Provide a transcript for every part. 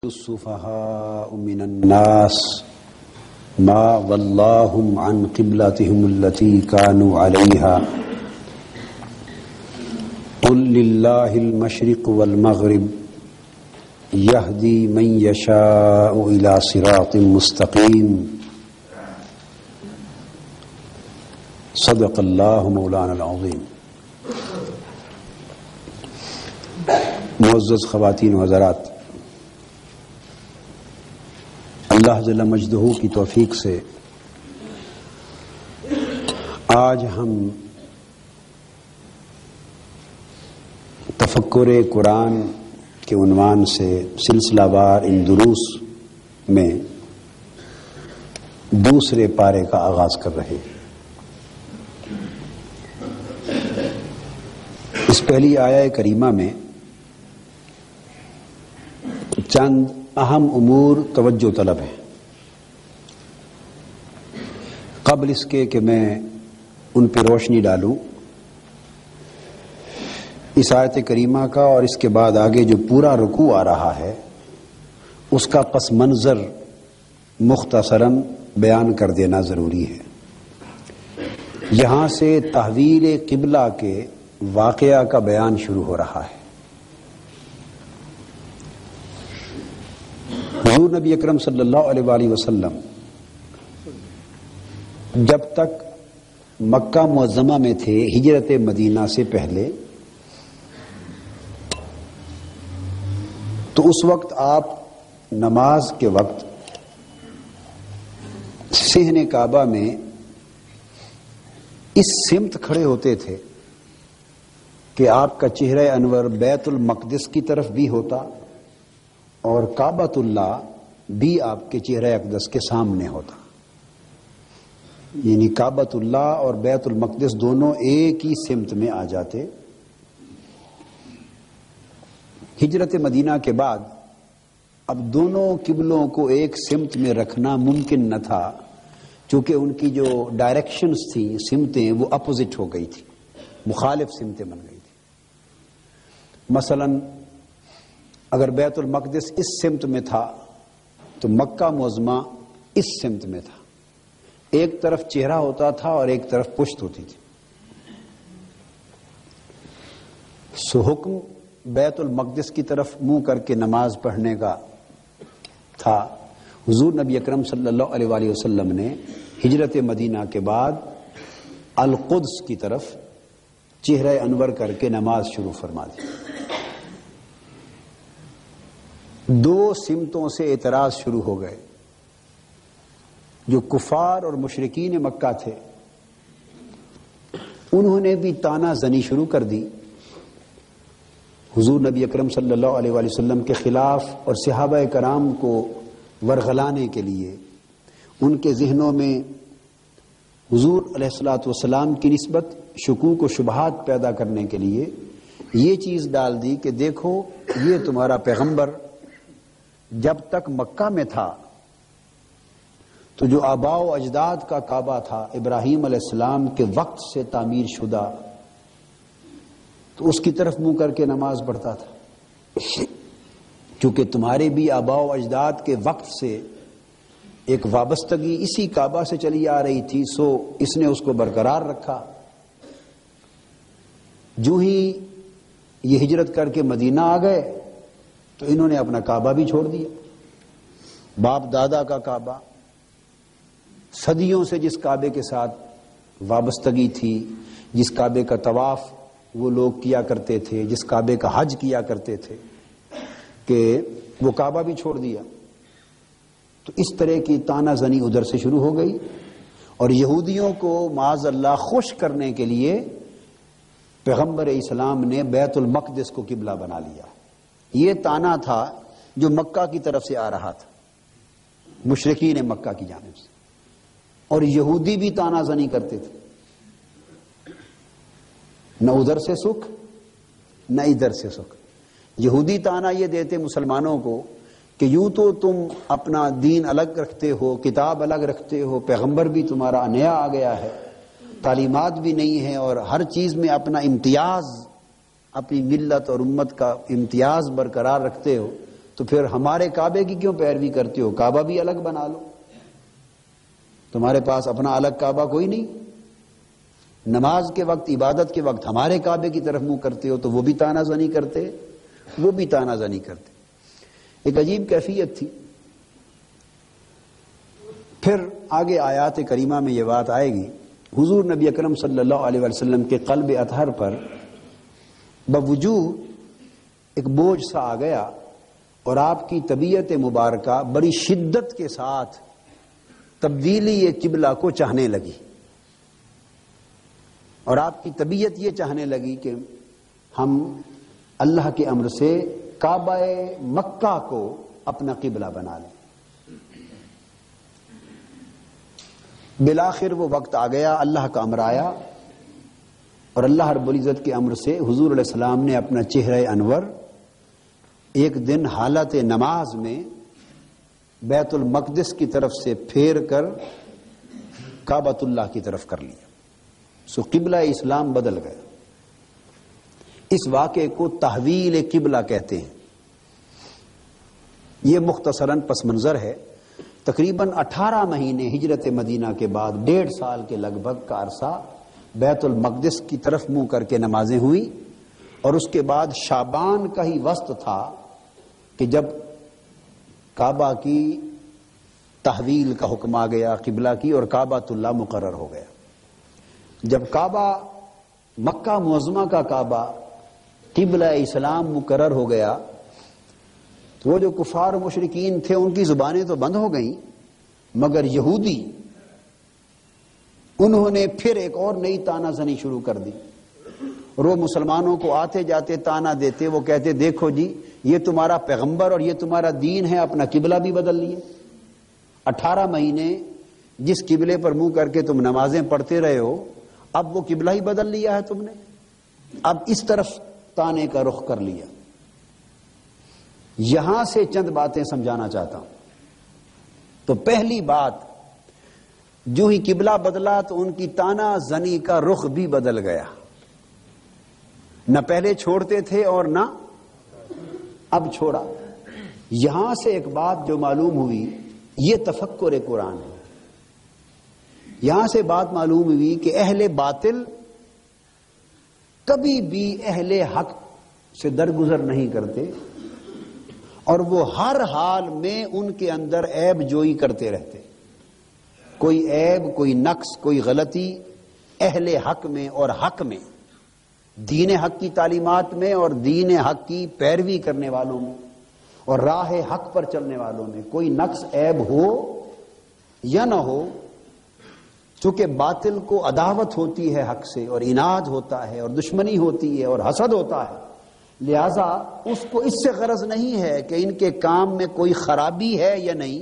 السفهاء من الناس ما ولاهم عن قبلتهم التي كانوا عليها قل لله المشرق والمغرب يهدي من يشاء إلى صراط مستقيم صدق الله مولانا العظيم۔ معزز خواتین و حضرات، اللہ جل مجدہ کی توفیق سے آج ہم تفکر قرآن کے عنوان سے سلسلہ وار ان دروس میں دوسرے پارے کا آغاز کر رہے ہیں۔ اس پہلی آیہ کریمہ میں چند اہم امور توجہ طلب ہے۔ قبل اس کے کہ میں ان پہ روشنی ڈالوں، اس آیت کریمہ کا اور اس کے بعد آگے جو پورا رکوع آ رہا ہے اس کا پس منظر مختصراً بیان کر دینا ضروری ہے۔ یہاں سے تحویل قبلہ کے واقعہ کا بیان شروع ہو رہا ہے۔ حضور نبی اکرم صلی اللہ علیہ وآلہ وسلم جب تک مکہ معظمہ میں تھے، ہجرت مدینہ سے پہلے، تو اس وقت آپ نماز کے وقت صحن کعبہ میں اس سمت کھڑے ہوتے تھے کہ آپ کا چہرہ انور بیت المقدس کی طرف بھی ہوتا اور کعبۃ اللہ بھی آپ کے چہرہ اقدس کے سامنے ہوتا، یعنی کعبۃ اللہ اور بیت المقدس دونوں ایک ہی سمت میں آ جاتے۔ ہجرت مدینہ کے بعد اب دونوں قبلوں کو ایک سمت میں رکھنا ممکن نہ تھا، چونکہ ان کی جو ڈائریکشنز تھیں، سمتیں، وہ اپوزٹ ہو گئی تھی، مخالف سمتیں بن گئی تھی۔ مثلا اگر بیت المقدس اس سمت میں تھا تو مکہ معظمہ اس سمت میں تھا، ایک طرف چہرہ ہوتا تھا اور ایک طرف پشت ہوتی تھی۔ سو حکم بیت المقدس کی طرف منہ کر کے نماز پڑھنے کا تھا۔ حضور نبی اکرم صلی اللہ علیہ وآلہ وسلم نے ہجرت مدینہ کے بعد القدس کی طرف چہرہ انور کر کے نماز شروع فرما دی۔ دو سمتوں سے اعتراض شروع ہو گئے۔ جو کفار اور مشرکین مکہ تھے انہوں نے بھی طعنہ زنی شروع کر دی حضور نبی اکرم صلی اللہ علیہ وآلہ وسلم کے خلاف، اور صحابہ کرام کو ورغلانے کے لیے ان کے ذہنوں میں حضور علیہ الصلوۃ والسلام کی نسبت شکوک و شبہات پیدا کرنے کے لیے یہ چیز ڈال دی کہ دیکھو، یہ تمہارا پیغمبر جب تک مکہ میں تھا تو جو آباء و اجداد کا کعبہ تھا ابراہیم علیہ السلام کے وقت سے تعمیر شدہ، تو اس کی طرف منہ کر کے نماز پڑھتا تھا۔ چونکہ تمہارے بھی آباء و اجداد کے وقت سے ایک وابستگی اسی کعبہ سے چلی آ رہی تھی، سو اس نے اس کو برقرار رکھا۔ جو ہی یہ ہجرت کر کے مدینہ آ گئے تو انہوں نے اپنا کعبہ بھی چھوڑ دیا، باپ دادا کا کعبہ، صدیوں سے جس کعبے کے ساتھ وابستگی تھی، جس کعبے کا طواف وہ لوگ کیا کرتے تھے، جس کعبے کا حج کیا کرتے تھے، کہ وہ کعبہ بھی چھوڑ دیا۔ تو اس طرح کی طعنہ زنی ادھر سے شروع ہو گئی، اور یہودیوں کو معاذ اللہ خوش کرنے کے لیے پیغمبر اسلام نے بیت المقدس کو قبلہ بنا لیا۔ یہ طعنہ تھا جو مکہ کی طرف سے آ رہا تھا، مشرکین مکہ کی جانب سے، اور یہودی بھی طعنہ زنی کرتے تھے، نہ ادھر سے سکھ نہ ادھر سے سکھ۔ یہودی طعنہ یہ دیتے مسلمانوں کو کہ یوں تو تم اپنا دین الگ رکھتے ہو، کتاب الگ رکھتے ہو، پیغمبر بھی تمہارا نیا آ گیا ہے، تعلیمات بھی نہیں ہیں، اور ہر چیز میں اپنا امتیاز، اپنی ملت اور امت کا امتیاز برقرار رکھتے ہو، تو پھر ہمارے کعبے کی کیوں پیروی کرتے ہو؟ کعبہ بھی الگ بنا لو. تمہارے پاس اپنا الگ کعبہ کوئی نہیں. نماز کے وقت، عبادت کے وقت ہمارے کعبے کی طرف منہ کرتے ہو تو وہ بھی تانا زنی کرتے، وہ بھی تانا زنی کرتے. ایک عجیب کیفیت تھی. پھر آگے آیات کریمہ میں یہ بات آئے گی، حضور نبی اکرم صلی اللہ علیہ وسلم کے قلب اطہر پر بوجوہ ایک بوجھ سا آ گیا، اور آپ کی طبیعت مبارکہ بڑی شدت کے ساتھ تبدیلی قبلہ کو چاہنے لگی، اور آپ کی طبیعت یہ چاہنے لگی کہ ہم اللہ کے امر سے کعبہ مکہ کو اپنا قبلہ بنا لیں. بالآخر وہ وقت آ گیا، اللہ کا امر آیا، اور اللہ رب العزت کے امر سے حضور علیہ السلام نے اپنا چہرہ انور ایک دن حالت نماز میں بیت المقدس کی طرف سے پھیر کر کعبۃ اللہ کی طرف کر لیا. سو قبلہ اسلام بدل گیا. اس واقعے کو تحویل قبلہ کہتے ہیں. یہ مختصراً پس منظر ہے. تقریباً 18 مہینے ہجرت مدینہ کے بعد 1.5 سال کے لگ بھگ کا عرصہ بیت المقدس کی طرف منہ کر کے نمازیں ہوئی، اور اس کے بعد شعبان کا ہی وسط تھا کہ جب کعبہ کی تحویل کا حکم آ گیا قبلہ کی، اور کعبۃ اللہ مقرر ہو گیا. جب کعبہ مکہ معظمہ کا کعبہ قبلہ اسلام مقرر ہو گیا تو وہ جو کفار و مشرکین تھے ان کی زبانیں تو بند ہو گئیں، مگر یہودی انہوں نے پھر ایک اور نئی تانا زنی شروع کر دی، اور وہ مسلمانوں کو آتے جاتے تانا دیتے. وہ کہتے دیکھو جی یہ تمہارا پیغمبر اور یہ تمہارا دین ہے، اپنا قبلہ بھی بدل لیے. 18 مہینے جس قبلے پر منہ کر کے تم نمازیں پڑھتے رہے ہو، اب وہ قبلہ ہی بدل لیا ہے تم نے، اب اس طرف تانے کا رخ کر لیا. یہاں سے چند باتیں سمجھانا چاہتا ہوں. تو پہلی بات، جو ہی قبلہ بدلا تو ان کی تانا زنی کا رخ بھی بدل گیا. نہ پہلے چھوڑتے تھے اور نہ اب چھوڑا. یہاں سے ایک بات جو معلوم ہوئی، یہ تفکر قرآن ہے. یہاں سے بات معلوم ہوئی کہ اہل باطل کبھی بھی اہل حق سے درگزر نہیں کرتے، اور وہ ہر حال میں ان کے اندر عیب جوئی کرتے رہتے. کوئی عیب، کوئی نقص، کوئی غلطی اہل حق میں اور حق میں، دین حق کی تعلیمات میں اور دین حق کی پیروی کرنے والوں میں اور راہ حق پر چلنے والوں میں کوئی نقص عیب ہو یا نہ ہو، چونکہ باطل کو عداوت ہوتی ہے حق سے، اور عناد ہوتا ہے، اور دشمنی ہوتی ہے، اور حسد ہوتا ہے، لہذا اس کو اس سے غرض نہیں ہے کہ ان کے کام میں کوئی خرابی ہے یا نہیں،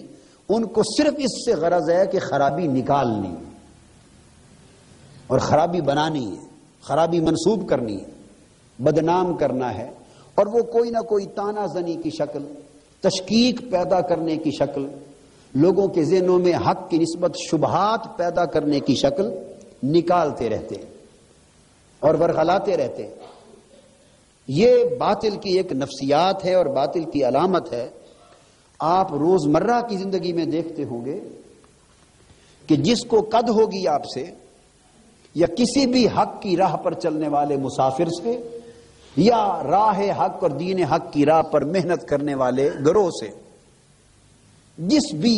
ان کو صرف اس سے غرض ہے کہ خرابی نکالنی ہے اور خرابی بنانی ہے، خرابی منسوب کرنی ہے، بدنام کرنا ہے. اور وہ کوئی نہ کوئی تانا زنی کی شکل، تشکیک پیدا کرنے کی شکل، لوگوں کے ذہنوں میں حق کی نسبت شبہات پیدا کرنے کی شکل نکالتے رہتے اور ورغلاتے رہتے. یہ باطل کی ایک نفسیات ہے اور باطل کی علامت ہے. آپ روزمرہ کی زندگی میں دیکھتے ہوں گے کہ جس کو قد ہوگی آپ سے یا کسی بھی حق کی راہ پر چلنے والے مسافر سے یا راہ حق اور دین حق کی راہ پر محنت کرنے والے گروہ سے، جس بھی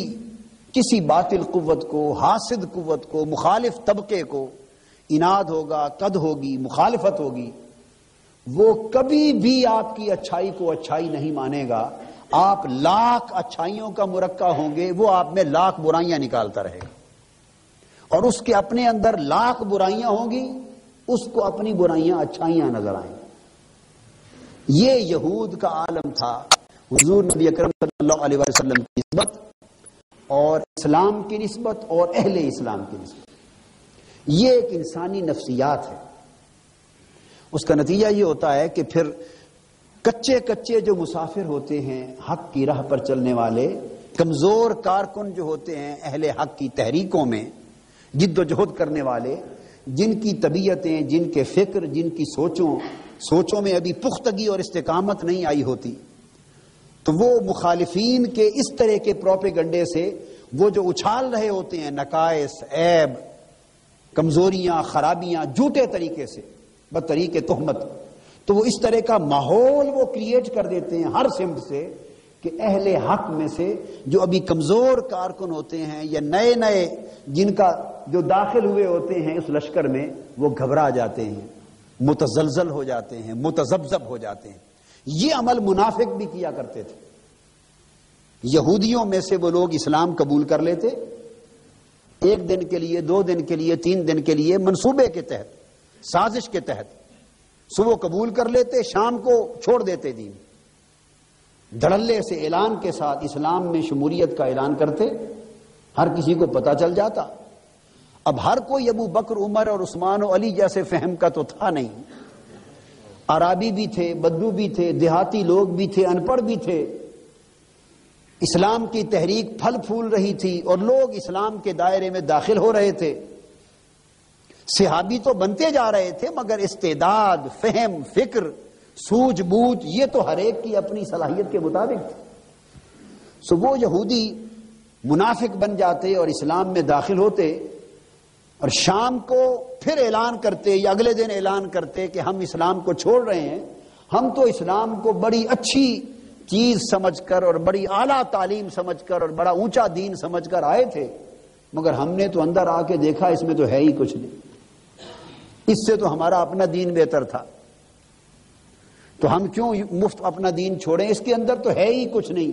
کسی باطل قوت کو، حاسد قوت کو، مخالف طبقے کو عناد ہوگا، قد ہوگی، مخالفت ہوگی، وہ کبھی بھی آپ کی اچھائی کو اچھائی نہیں مانے گا. آپ لاکھ اچھائیوں کا مرکہ ہوں گے، وہ آپ میں لاکھ برائیاں نکالتا رہے گا، اور اس کے اپنے اندر لاکھ برائیاں ہوں گی، اس کو اپنی برائیاں اچھائیاں نظر آئیں. یہ یہود کا عالم تھا. حضور نبی اکرم صلی اللہ علیہ وسلم کی نسبت اور اسلام کی نسبت اور اہل اسلام کی نسبت، یہ ایک انسانی نفسیات ہے. اس کا نتیجہ یہ ہوتا ہے کہ پھر کچے کچے جو مسافر ہوتے ہیں، حق کی راہ پر چلنے والے، کمزور کارکن جو ہوتے ہیں اہل حق کی تحریکوں میں جد و جہد کرنے والے، جن کی طبیعتیں، جن کے فکر، جن کی سوچوں میں ابھی پختگی اور استقامت نہیں آئی ہوتی، تو وہ مخالفین کے اس طرح کے پروپیگنڈے سے وہ جو اچھال رہے ہوتے ہیں نقائص، عیب، کمزوریاں، خرابیاں جھوٹے طریقے سے، بطریق تہمت، تو وہ اس طرح کا ماحول وہ کریٹ کر دیتے ہیں ہر سمت سے کہ اہل حق میں سے جو ابھی کمزور کارکن ہوتے ہیں یا نئے نئے جن کا جو داخل ہوئے ہوتے ہیں اس لشکر میں، وہ گھبرا جاتے ہیں، متزلزل ہو جاتے ہیں، متذبذب ہو جاتے ہیں۔ یہ عمل منافق بھی کیا کرتے تھے۔ یہودیوں میں سے وہ لوگ اسلام قبول کر لیتے، 1 دن کے لیے، 2 دن کے لیے، 3 دن کے لیے، منصوبے کے تحت، سازش کے تحت صبح قبول کر لیتے، شام کو چھوڑ دیتے دین، دھڑلے سے اعلان کے ساتھ اسلام میں شمولیت کا اعلان کرتے، ہر کسی کو پتہ چل جاتا۔ اب ہر کوئی ابو بکر، عمر اور عثمان و علی جیسے فہم کا تو تھا نہیں، عرابی بھی تھے، بدو بھی تھے، دیہاتی لوگ بھی تھے، ان پڑھ بھی تھے، اسلام کی تحریک پھل پھول رہی تھی اور لوگ اسلام کے دائرے میں داخل ہو رہے تھے، صحابی تو بنتے جا رہے تھے، مگر استعداد، فہم، فکر، سوجھ بوجھ یہ تو ہر ایک کی اپنی صلاحیت کے مطابق تھی۔ سو وہ یہودی منافق بن جاتے اور اسلام میں داخل ہوتے، اور شام کو پھر اعلان کرتے یا اگلے دن اعلان کرتے کہ ہم اسلام کو چھوڑ رہے ہیں، ہم تو اسلام کو بڑی اچھی چیز سمجھ کر اور بڑی اعلیٰ تعلیم سمجھ کر اور بڑا اونچا دین سمجھ کر آئے تھے، مگر ہم نے تو اندر آ کے دیکھا اس میں تو ہے ہی کچھ نہیں، اس سے تو ہمارا اپنا دین بہتر تھا، تو ہم کیوں مفت اپنا دین چھوڑیں، اس کے اندر تو ہے ہی کچھ نہیں،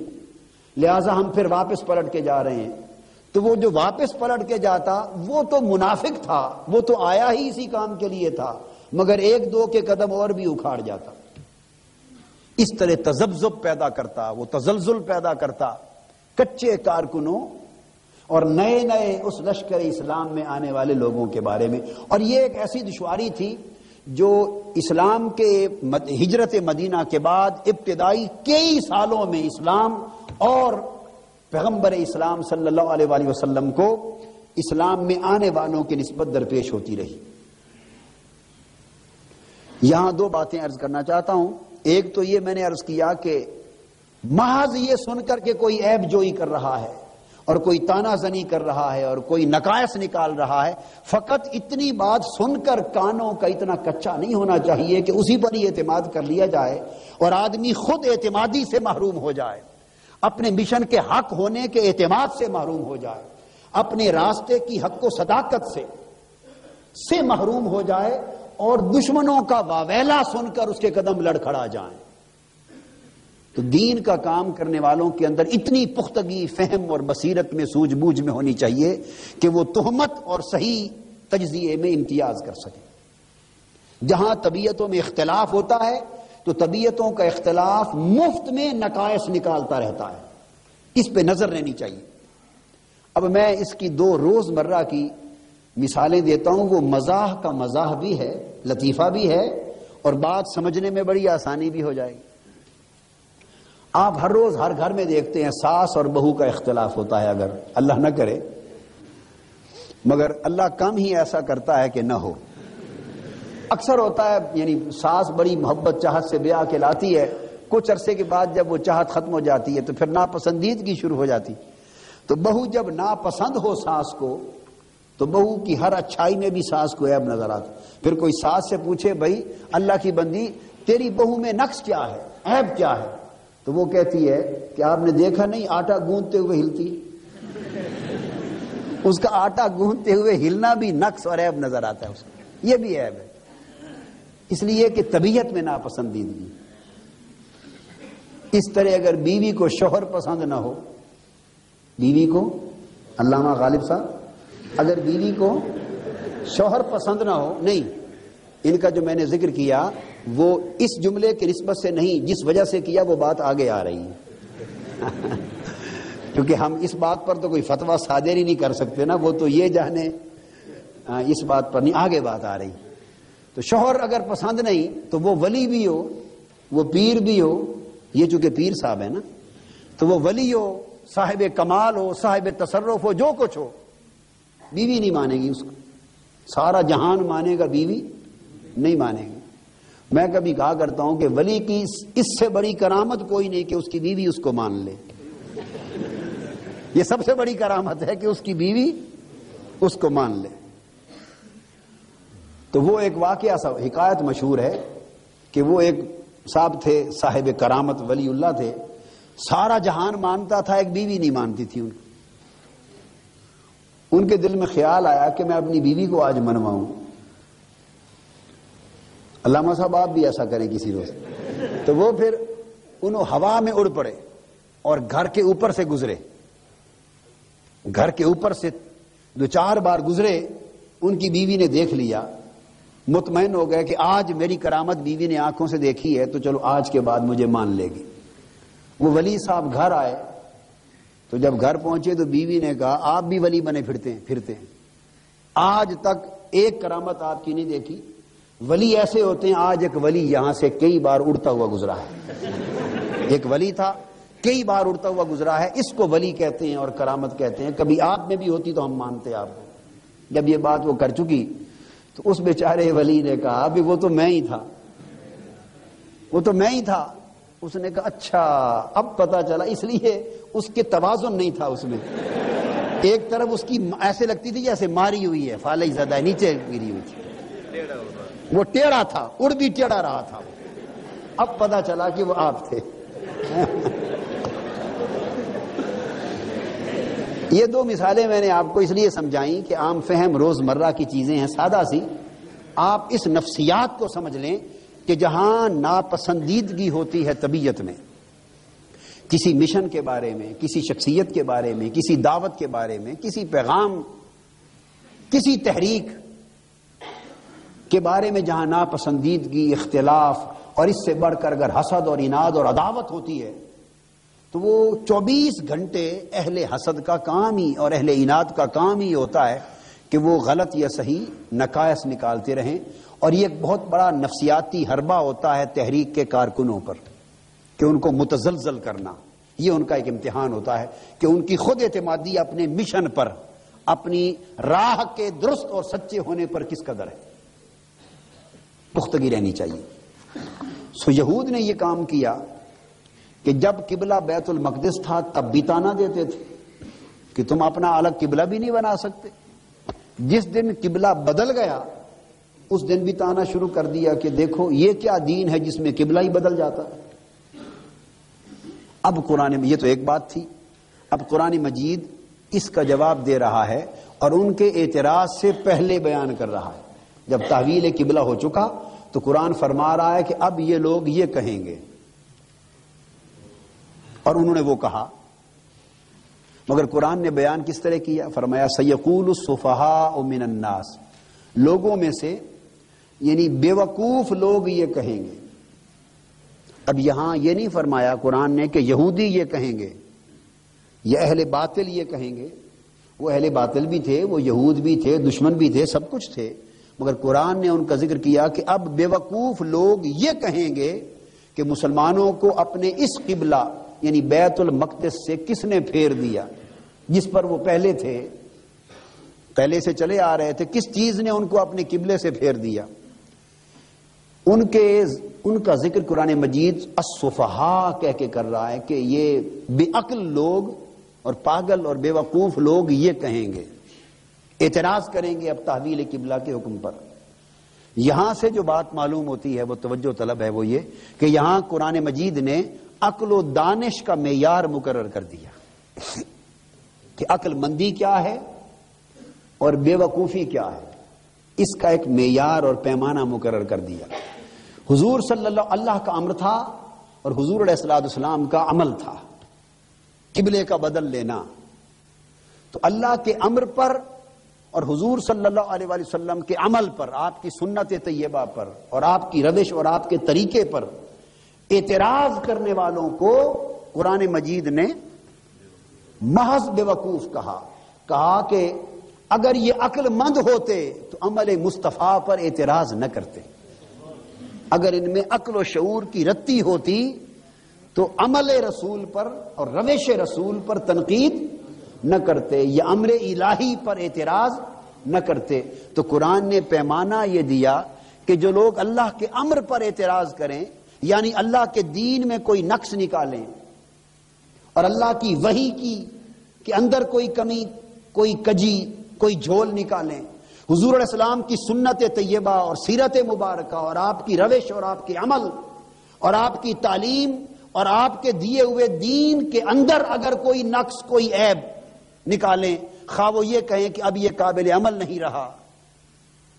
لہٰذا ہم پھر واپس پلٹ کے جا رہے ہیں۔ تو وہ جو واپس پلٹ کے جاتا وہ تو منافق تھا، وہ تو آیا ہی اسی کام کے لیے تھا، مگر 1-2 کے قدم اور بھی اکھاڑ جاتا، اس طرح تذبذب پیدا کرتا، وہ تزلزل پیدا کرتا کچے کارکنوں اور نئے نئے اس لشکر اسلام میں آنے والے لوگوں کے بارے میں۔ اور یہ ایک ایسی دشواری تھی جو اسلام کے ہجرت مدینہ کے بعد ابتدائی کئی سالوں میں اسلام اور پیغمبر اسلام صلی اللہ علیہ وآلہ وسلم کو اسلام میں آنے والوں کی نسبت درپیش ہوتی رہی۔ یہاں 2 باتیں عرض کرنا چاہتا ہوں۔ ایک تو یہ میں نے عرض کیا کہ محض یہ سن کر کے کوئی عیب جوئی کر رہا ہے اور کوئی تانا زنی کر رہا ہے اور کوئی نقائص نکال رہا ہے، فقط اتنی بات سن کر کانوں کا اتنا کچا نہیں ہونا چاہیے کہ اسی پر ہی اعتماد کر لیا جائے اور آدمی خود اعتمادی سے محروم ہو جائے، اپنے مشن کے حق ہونے کے اعتماد سے محروم ہو جائے، اپنے راستے کی حق و صداقت سے محروم ہو جائے اور دشمنوں کا واویلا سن کر اس کے قدم لڑکھڑا جائیں۔ تو دین کا کام کرنے والوں کے اندر اتنی پختگی، فہم اور بصیرت میں، سوجھ بوجھ میں ہونی چاہیے کہ وہ تہمت اور صحیح تجزیے میں امتیاز کر سکیں۔ جہاں طبیعتوں میں اختلاف ہوتا ہے تو طبیعتوں کا اختلاف مفت میں نقائص نکالتا رہتا ہے، اس پہ نظر رہنی چاہیے۔ اب میں اس کی 2 روزمرہ کی مثالیں دیتا ہوں، وہ مزاح کا مزاح بھی ہے، لطیفہ بھی ہے، اور بات سمجھنے میں بڑی آسانی بھی ہو جائے گی۔ آپ ہر روز ہر گھر میں دیکھتے ہیں ساس اور بہو کا اختلاف ہوتا ہے، اگر اللہ نہ کرے، مگر اللہ کم ہی ایسا کرتا ہے کہ نہ ہو۔ اکثر ہوتا ہے، یعنی ساس بڑی محبت چاہت سے بیاہ کے لاتی ہے، کچھ عرصے کے بعد جب وہ چاہت ختم ہو جاتی ہے تو پھر ناپسندیدگی شروع ہو جاتی، تو بہو جب ناپسند ہو ساس کو تو بہو کی ہر اچھائی میں بھی ساس کو عیب نظر آتا۔ پھر کوئی ساس سے پوچھے بھائی اللہ کی بندی تیری بہو میں نقص کیا ہے، عیب کیا ہے، تو وہ کہتی ہے کہ آپ نے دیکھا نہیں آٹا گوندتے ہوئے ہلتی، اس کا آٹا گوندتے ہوئے ہلنا بھی نقص اور عیب نظر آتا ہے اس کو، یہ بھی عیب ہے، اس لیے کہ طبیعت میں ناپسندیدگی۔ اس طرح اگر بیوی کو شوہر پسند نہ ہو، بیوی کو، علامہ غالب صاحب، اگر بیوی کو شوہر پسند نہ ہو، نہیں، ان کا جو میں نے ذکر کیا وہ اس جملے کی نسبت سے نہیں، جس وجہ سے کیا وہ بات آگے آ رہی ہے کیونکہ ہم اس بات پر تو کوئی فتویٰ صادر ہی نہیں کر سکتے نا، وہ تو یہ جانے، اس بات پر نہیں، آگے بات آ رہی۔ تو شوہر اگر پسند نہیں تو وہ ولی بھی ہو، وہ پیر بھی ہو، یہ چونکہ پیر صاحب ہے نا، تو وہ ولی ہو، صاحب کمال ہو، صاحب تصرف ہو، جو کچھ ہو، بیوی نہیں مانے گی اس کو۔ سارا جہان مانے گا، بیوی نہیں مانے گی۔ میں کبھی کہا کرتا ہوں کہ ولی کی اس سے بڑی کرامت کوئی نہیں کہ اس کی بیوی اس کو مان لے. یہ سب سے بڑی کرامت ہے کہ اس کی بیوی اس کو مان لے. تو وہ ایک واقعہ حکایت مشہور ہے کہ وہ ایک صاحب تھے، صاحب کرامت ولی اللہ تھے، سارا جہان مانتا تھا، ایک بیوی نہیں مانتی تھی. ان کے دل میں خیال آیا کہ میں اپنی بیوی کو آج منواؤں. علامہ صاحب آپ بھی ایسا کریں کسی روز. تو وہ پھر انہوں ہوا میں اڑ پڑے اور گھر کے اوپر سے گزرے، گھر کے اوپر سے 2-4 بار گزرے. ان کی بیوی نے دیکھ لیا، مطمئن ہو گئے کہ آج میری کرامت بیوی نے آنکھوں سے دیکھی ہے تو چلو آج کے بعد مجھے مان لے گی. وہ ولی صاحب گھر آئے تو جب گھر پہنچے تو بیوی نے کہا آپ بھی ولی بنے پھرتے ہیں، آج تک ایک کرامت آپ کی نہیں دیکھی. ولی ایسے ہوتے ہیں، آج ایک ولی یہاں سے کئی بار اڑتا ہوا گزرا ہے. ایک ولی تھا کئی بار اڑتا ہوا گزرا ہے، اس کو ولی کہتے ہیں اور کرامت کہتے ہیں. کبھی آپ میں بھی ہوتی تو ہم مانتے آپ کو. جب یہ بات وہ کر چکی تو اس بیچارے ولی نے کہا بھی وہ تو میں ہی تھا، وہ تو میں ہی تھا. اس نے کہا اچھا اب پتا چلا. اس لیے اس کے توازن نہیں تھا اس میں. ایک طرف اس کی ایسے لگتی تھی جیسے ماری ہوئی ہے، فالج زدہ ہے، نیچے گری ہوئی تھی. وہ ٹیڑھا تھا، اڑ بھی ٹیڑھا رہا تھا. اب پتا چلا کہ وہ آپ تھے. یہ 2 مثالیں میں نے آپ کو اس لیے سمجھائیں کہ عام فہم روزمرہ کی چیزیں ہیں، سادہ سی. آپ اس نفسیات کو سمجھ لیں کہ جہاں ناپسندیدگی ہوتی ہے طبیعت میں، کسی مشن کے بارے میں، کسی شخصیت کے بارے میں، کسی دعوت کے بارے میں، کسی پیغام، کسی تحریک کے بارے میں، جہاں ناپسندیدگی، اختلاف اور اس سے بڑھ کر اگر حسد اور اناد اور عداوت ہوتی ہے تو وہ 24 گھنٹے اہل حسد کا کام ہی اور اہل اناد کا کام ہی ہوتا ہے کہ وہ غلط یا صحیح نقائص نکالتے رہیں. اور یہ ایک بہت بڑا نفسیاتی حربہ ہوتا ہے تحریک کے کارکنوں پر کہ ان کو متزلزل کرنا. یہ ان کا ایک امتحان ہوتا ہے کہ ان کی خود اعتمادی اپنے مشن پر، اپنی راہ کے درست اور سچے ہونے پر کس قدر ہے. پختگی رہنی چاہیے. سو یہود نے یہ کام کیا کہ جب قبلہ بیت المقدس تھا تب بھی تانا دیتے تھے کہ تم اپنا الگ قبلہ بھی نہیں بنا سکتے. جس دن قبلہ بدل گیا اس دن بھی تانا شروع کر دیا کہ دیکھو یہ کیا دین ہے جس میں قبلہ ہی بدل جاتا ہے. اب قرآن میں یہ تو ایک بات تھی. اب قرآن مجید اس کا جواب دے رہا ہے اور ان کے اعتراض سے پہلے بیان کر رہا ہے. جب تحویل قبلہ ہو چکا تو قرآن فرما رہا ہے کہ اب یہ لوگ یہ کہیں گے، اور انہوں نے وہ کہا. مگر قرآن نے بیان کس طرح کیا؟ فرمایا سیقول السفہاء من الناس، لوگوں میں سے یعنی بیوقوف لوگ یہ کہیں گے. اب یہاں یہ نہیں فرمایا قرآن نے کہ یہودی یہ کہیں گے یا اہل باطل یہ کہیں گے. وہ اہل باطل بھی تھے، وہ یہود بھی تھے، دشمن بھی تھے، سب کچھ تھے. مگر قرآن نے ان کا ذکر کیا کہ اب بیوقوف لوگ یہ کہیں گے کہ مسلمانوں کو اپنے اس قبلہ یعنی بیت المقدس سے کس نے پھیر دیا جس پر وہ پہلے تھے، پہلے سے چلے آ رہے تھے. کس چیز نے ان کو اپنے قبلے سے پھیر دیا؟ ان کا ذکر قرآن مجید السفہاء کہہ کے کر رہا ہے کہ یہ بے عقل لوگ اور پاگل اور بے وقوف لوگ یہ کہیں گے، اعتراض کریں گے اب تحویل قبلہ کے حکم پر. یہاں سے جو بات معلوم ہوتی ہے وہ توجہ طلب ہے، وہ یہ کہ یہاں قرآن مجید نے عقل و دانش کا معیار مقرر کر دیا کہ عقل مندی کیا ہے اور بے وقوفی کیا ہے. اس کا ایک معیار اور پیمانہ مقرر کر دیا. حضور صلی اللہ کا امر تھا اور حضور علیہ الصلوۃ والسلام کا عمل تھا قبلے کا بدل لینا. تو اللہ کے امر پر اور حضور صلی اللہ علیہ وآلہ وسلم کے عمل پر، آپ کی سنت طیبہ پر اور آپ کی روش اور آپ کے طریقے پر اعتراض کرنے والوں کو قرآن مجید نے محض بے وقوف کہا کہ اگر یہ عقل مند ہوتے تو عمل مصطفیٰ پر اعتراض نہ کرتے. اگر ان میں عقل و شعور کی رتی ہوتی تو عمل رسول پر اور روش رسول پر تنقید نہ کرتے یا امر الہی پر اعتراض نہ کرتے. تو قرآن نے پیمانہ یہ دیا کہ جو لوگ اللہ کے امر پر اعتراض کریں، یعنی اللہ کے دین میں کوئی نقص نکالیں اور اللہ کی وحی کی کہ اندر کوئی کمی، کوئی کجی، کوئی جھول نکالیں، حضور علیہ السلام کی سنت طیبہ اور سیرت مبارکہ اور آپ کی روش اور آپ کے عمل اور آپ کی تعلیم اور آپ کے دیے ہوئے دین کے اندر اگر کوئی نقص، کوئی عیب نکالیں، خواہ وہ یہ کہیں کہ اب یہ قابل عمل نہیں رہا،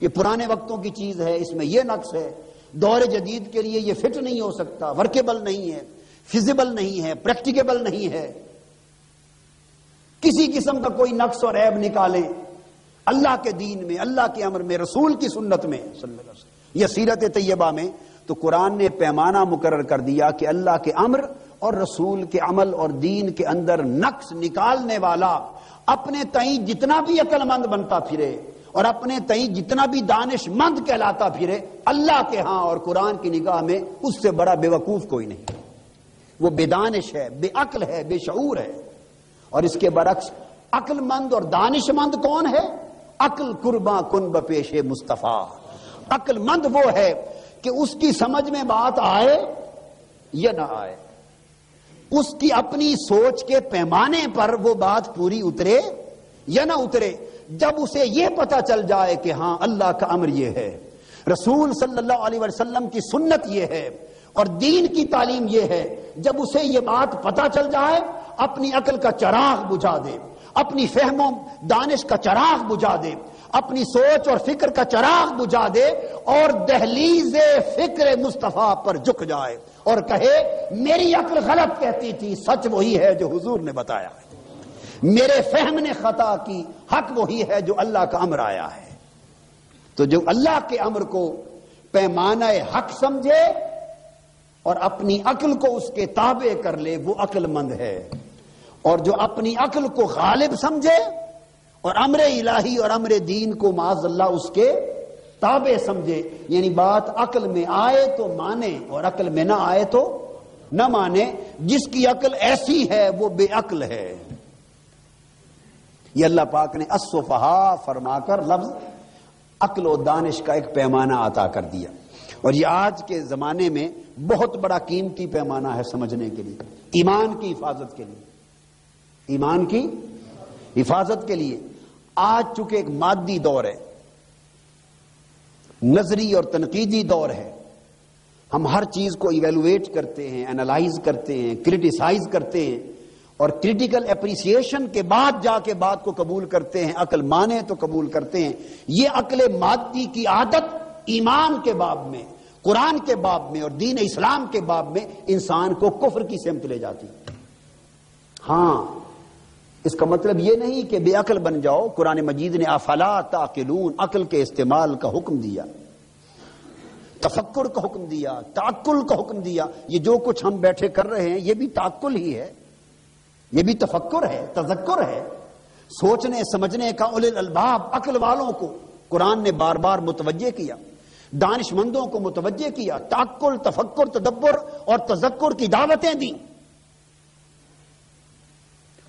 یہ پرانے وقتوں کی چیز ہے، اس میں یہ نقص ہے، دور جدید کے لیے یہ فٹ نہیں ہو سکتا، ورکیبل نہیں ہے، فیزیبل نہیں ہے، پریکٹیکیبل نہیں ہے، کسی قسم کا کوئی نقص اور عیب نکالیں اللہ کے دین میں، اللہ کے امر میں، رسول کی سنت میں صلی اللہ علیہ وسلم یا سیرت طیبہ میں، تو قرآن نے پیمانہ مقرر کر دیا کہ اللہ کے امر اور رسول کے عمل اور دین کے اندر نقص نکالنے والا اپنے تئیں جتنا بھی عقل مند بنتا پھرے اور اپنے تئیں جتنا بھی دانش مند کہلاتا پھرے، اللہ کے ہاں اور قرآن کی نگاہ میں اس سے بڑا بے وقوف کوئی نہیں، وہ بے دانش ہے، بے عقل ہے، بے شعور ہے۔ اور اس کے برعکس عقل مند اور دانش مند کون ہے؟ عقل قرباں کن بپیش مصطفیٰ، عقل مند وہ ہے کہ اس کی سمجھ میں بات آئے یا نہ آئے، اس کی اپنی سوچ کے پیمانے پر وہ بات پوری اترے یا نہ اترے، جب اسے یہ پتا چل جائے کہ ہاں اللہ کا امر یہ ہے، رسول صلی اللہ علیہ وسلم کی سنت یہ ہے اور دین کی تعلیم یہ ہے، جب اسے یہ بات پتا چل جائے، اپنی عقل کا چراغ بجھا دے، اپنی فہم و دانش کا چراغ بجھا دے، اپنی سوچ اور فکر کا چراغ بجھا دے اور دہلیز فکر مصطفیٰ پر جھک جائے اور کہے میری عقل غلط کہتی تھی، سچ وہی ہے جو حضور نے بتایا ہے، میرے فہم نے خطا کی، حق وہی ہے جو اللہ کا امر آیا ہے۔ تو جو اللہ کے امر کو پیمانہ حق سمجھے اور اپنی عقل کو اس کے تابع کر لے وہ عقل مند ہے، اور جو اپنی عقل کو غالب سمجھے اور امر الہی اور امر دین کو معاذ اللہ اس کے تابع سمجھے، یعنی بات عقل میں آئے تو مانے اور عقل میں نہ آئے تو نہ مانے، جس کی عقل ایسی ہے وہ بے عقل ہے۔ یہ اللہ پاک نے السفہاء فرما کر لفظ عقل و دانش کا ایک پیمانہ عطا کر دیا، اور یہ آج کے زمانے میں بہت بڑا قیمتی پیمانہ ہے سمجھنے کے لیے، ایمان کی حفاظت کے لیے، ایمان کی حفاظت کے لیے۔ آج چونکہ ایک مادی دور ہے، نظری اور تنقیدی دور ہے، ہم ہر چیز کو ایویلویٹ کرتے ہیں، انالائز کرتے ہیں، کرٹیسائز کرتے ہیں، اور کریٹیکل اپریسیشن کے بعد جا کے بات کو قبول کرتے ہیں، عقل مانے تو قبول کرتے ہیں۔ یہ عقل مادی کی عادت ایمان کے باب میں، قرآن کے باب میں اور دین اسلام کے باب میں انسان کو کفر کی سمت لے جاتی۔ ہاں، اس کا مطلب یہ نہیں کہ بے عقل بن جاؤ، قرآن مجید نے افلا تعقلون، عقل کے استعمال کا حکم دیا، تفکر کا حکم دیا، تعقل کا حکم دیا۔ یہ جو کچھ ہم بیٹھے کر رہے ہیں یہ بھی تعقل ہی ہے، یہ بھی تفکر ہے، تذکر ہے، سوچنے سمجھنے کا اولی الالباب عقل والوں کو قرآن نے بار بار متوجہ کیا، دانش مندوں کو متوجہ کیا، تعقل، تفکر، تدبر اور تذکر کی دعوتیں دیں۔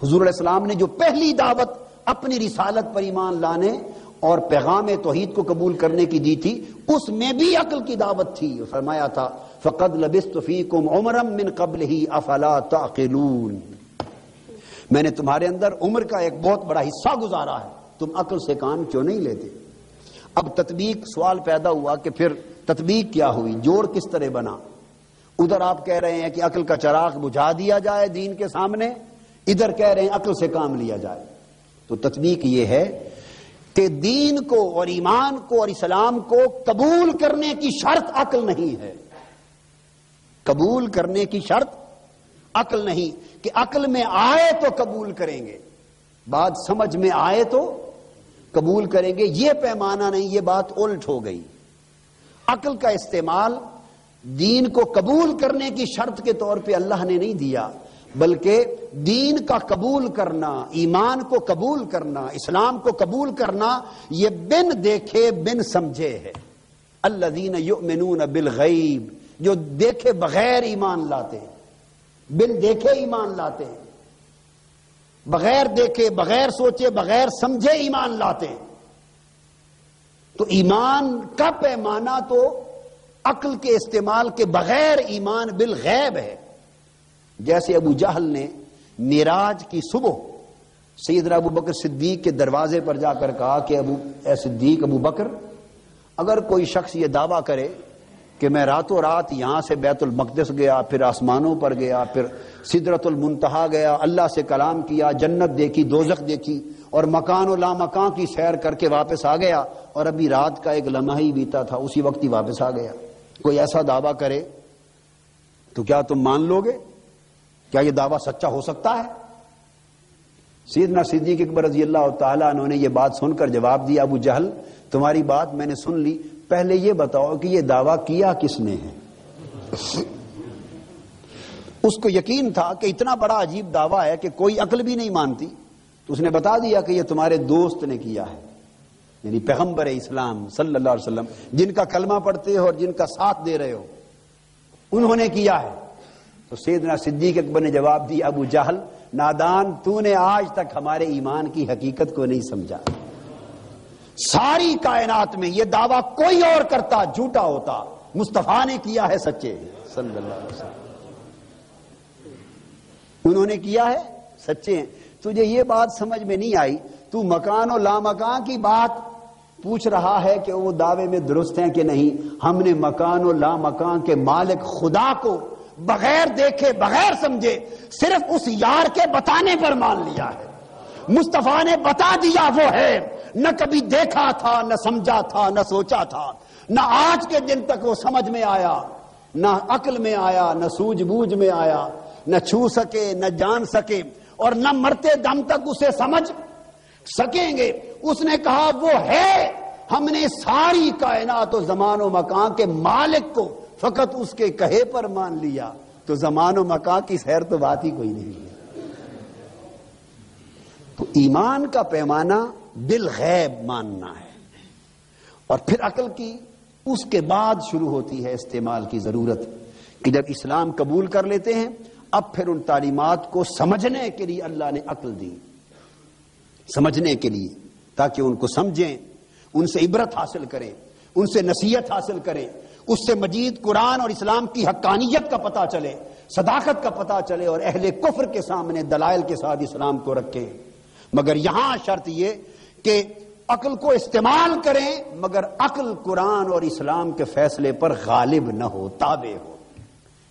حضور علیہ السلام نے جو پہلی دعوت اپنی رسالت پر ایمان لانے اور پیغام توحید کو قبول کرنے کی دی تھی، اس میں بھی عقل کی دعوت تھی۔ فرمایا تھا فَقَدْ لَبِثْتُ فِيكُمْ عُمْرًا مِّن قَبْلِهِ أَفَلَا تَعْقِلُونَ، میں نے تمہارے اندر عمر کا ایک بہت بڑا حصہ گزارا ہے، تم عقل سے کام کیوں نہیں لیتے؟ اب تطبیق، سوال پیدا ہوا کہ پھر تطبیق کیا ہوئی، جوڑ کس طرح بنا؟ ادھر آپ کہہ رہے ہیں کہ عقل کا چراغ بجھا دیا جائے دین کے سامنے، ادھر کہہ رہے ہیں عقل سے کام لیا جائے۔ تو تطبیق یہ ہے کہ دین کو اور ایمان کو اور اسلام کو قبول کرنے کی شرط عقل نہیں ہے، قبول کرنے کی شرط عقل نہیں کہ عقل میں آئے تو قبول کریں گے، بات سمجھ میں آئے تو قبول کریں گے، یہ پیمانہ نہیں، یہ بات الٹ ہو گئی۔ عقل کا استعمال دین کو قبول کرنے کی شرط کے طور پہ اللہ نے نہیں دیا، بلکہ دین کا قبول کرنا، ایمان کو قبول کرنا، اسلام کو قبول کرنا، یہ بن دیکھے بن سمجھے ہے۔ الذین یؤمنون بالغیب، جو دیکھے بغیر ایمان لاتے ہیں، بن دیکھے ایمان لاتے ہیں، بغیر دیکھے، بغیر سوچے، بغیر سمجھے ایمان لاتے ہیں۔ تو ایمان کا پیمانہ تو عقل کے استعمال کے بغیر ایمان بالغیب ہے. جیسے ابو جہل نے معراج کی صبح سیدنا ابو بکر صدیق کے دروازے پر جا کر کہا کہ اے صدیق ابو بکر، اگر کوئی شخص یہ دعویٰ کرے کہ میں راتوں رات یہاں سے بیت المقدس گیا، پھر آسمانوں پر گیا، پھر سدرۃ المنتہا گیا، اللہ سے کلام کیا، جنت دیکھی، دوزخ دیکھی، اور مکان و لامکان کی سیر کر کے واپس آ گیا، اور ابھی رات کا ایک لمحہ ہی بیتا تھا، اسی وقت ہی واپس آ گیا، کوئی ایسا دعویٰ کرے تو کیا تم مان لو گے؟ کیا یہ دعویٰ سچا ہو سکتا ہے؟ سیدنا صدیق اکبر رضی اللہ تعالیٰ عنہ نے یہ بات سن کر جواب دیا، ابو جہل تمہاری بات میں نے سن لی، پہلے یہ بتاؤ کہ یہ دعویٰ کیا کس نے ہے؟ اس کو یقین تھا کہ اتنا بڑا عجیب دعویٰ ہے کہ کوئی عقل بھی نہیں مانتی، تو اس نے بتا دیا کہ یہ تمہارے دوست نے کیا ہے، یعنی پیغمبر اسلام صلی اللہ علیہ وسلم، جن کا کلمہ پڑھتے ہو اور جن کا ساتھ دے رہے ہو، انہوں نے کیا ہے. تو سیدنا صدیق اکبر نے جواب دیا، ابو جہل نادان، تو نے آج تک ہمارے ایمان کی حقیقت کو نہیں سمجھا. ساری کائنات میں یہ دعویٰ کوئی اور کرتا جھوٹا ہوتا، مصطفیٰ نے کیا ہے سچے صلی اللہ علیہ وسلم، انہوں نے کیا ہے سچے ہیں. تجھے یہ بات سمجھ میں نہیں آئی، تو مکان و لامکان کی بات پوچھ رہا ہے کہ وہ دعوے میں درست ہیں کہ نہیں. ہم نے مکان و لامکان کے مالک خدا کو بغیر دیکھے بغیر سمجھے صرف اس یار کے بتانے پر مان لیا ہے. مصطفیٰ نے بتا دیا وہ ہے، نہ کبھی دیکھا تھا، نہ سمجھا تھا، نہ سوچا تھا، نہ آج کے دن تک وہ سمجھ میں آیا، نہ عقل میں آیا، نہ سوجھ بوجھ میں آیا، نہ چھو سکے، نہ جان سکے، اور نہ مرتے دم تک اسے سمجھ سکیں گے. اس نے کہا وہ ہے، ہم نے ساری کائنات و زمان و مکان کے مالک کو فقط اس کے کہے پر مان لیا. تو زمان و مکان کی سیر تو بات ہی کوئی نہیں ہے. تو ایمان کا پیمانہ بالغیب ماننا ہے. اور پھر عقل کی اس کے بعد شروع ہوتی ہے استعمال کی ضرورت، کہ جب اسلام قبول کر لیتے ہیں اب پھر ان تعلیمات کو سمجھنے کے لیے اللہ نے عقل دی، سمجھنے کے لیے، تاکہ ان کو سمجھیں، ان سے عبرت حاصل کریں، ان سے نصیحت حاصل کریں، اس سے مجید قرآن اور اسلام کی حقانیت کا پتہ چلے، صداقت کا پتہ چلے، اور اہل کفر کے سامنے دلائل کے ساتھ اسلام کو رکھیں. مگر یہاں شرط یہ کہ عقل کو استعمال کریں، مگر عقل قرآن اور اسلام کے فیصلے پر غالب نہ ہو، تابع ہو.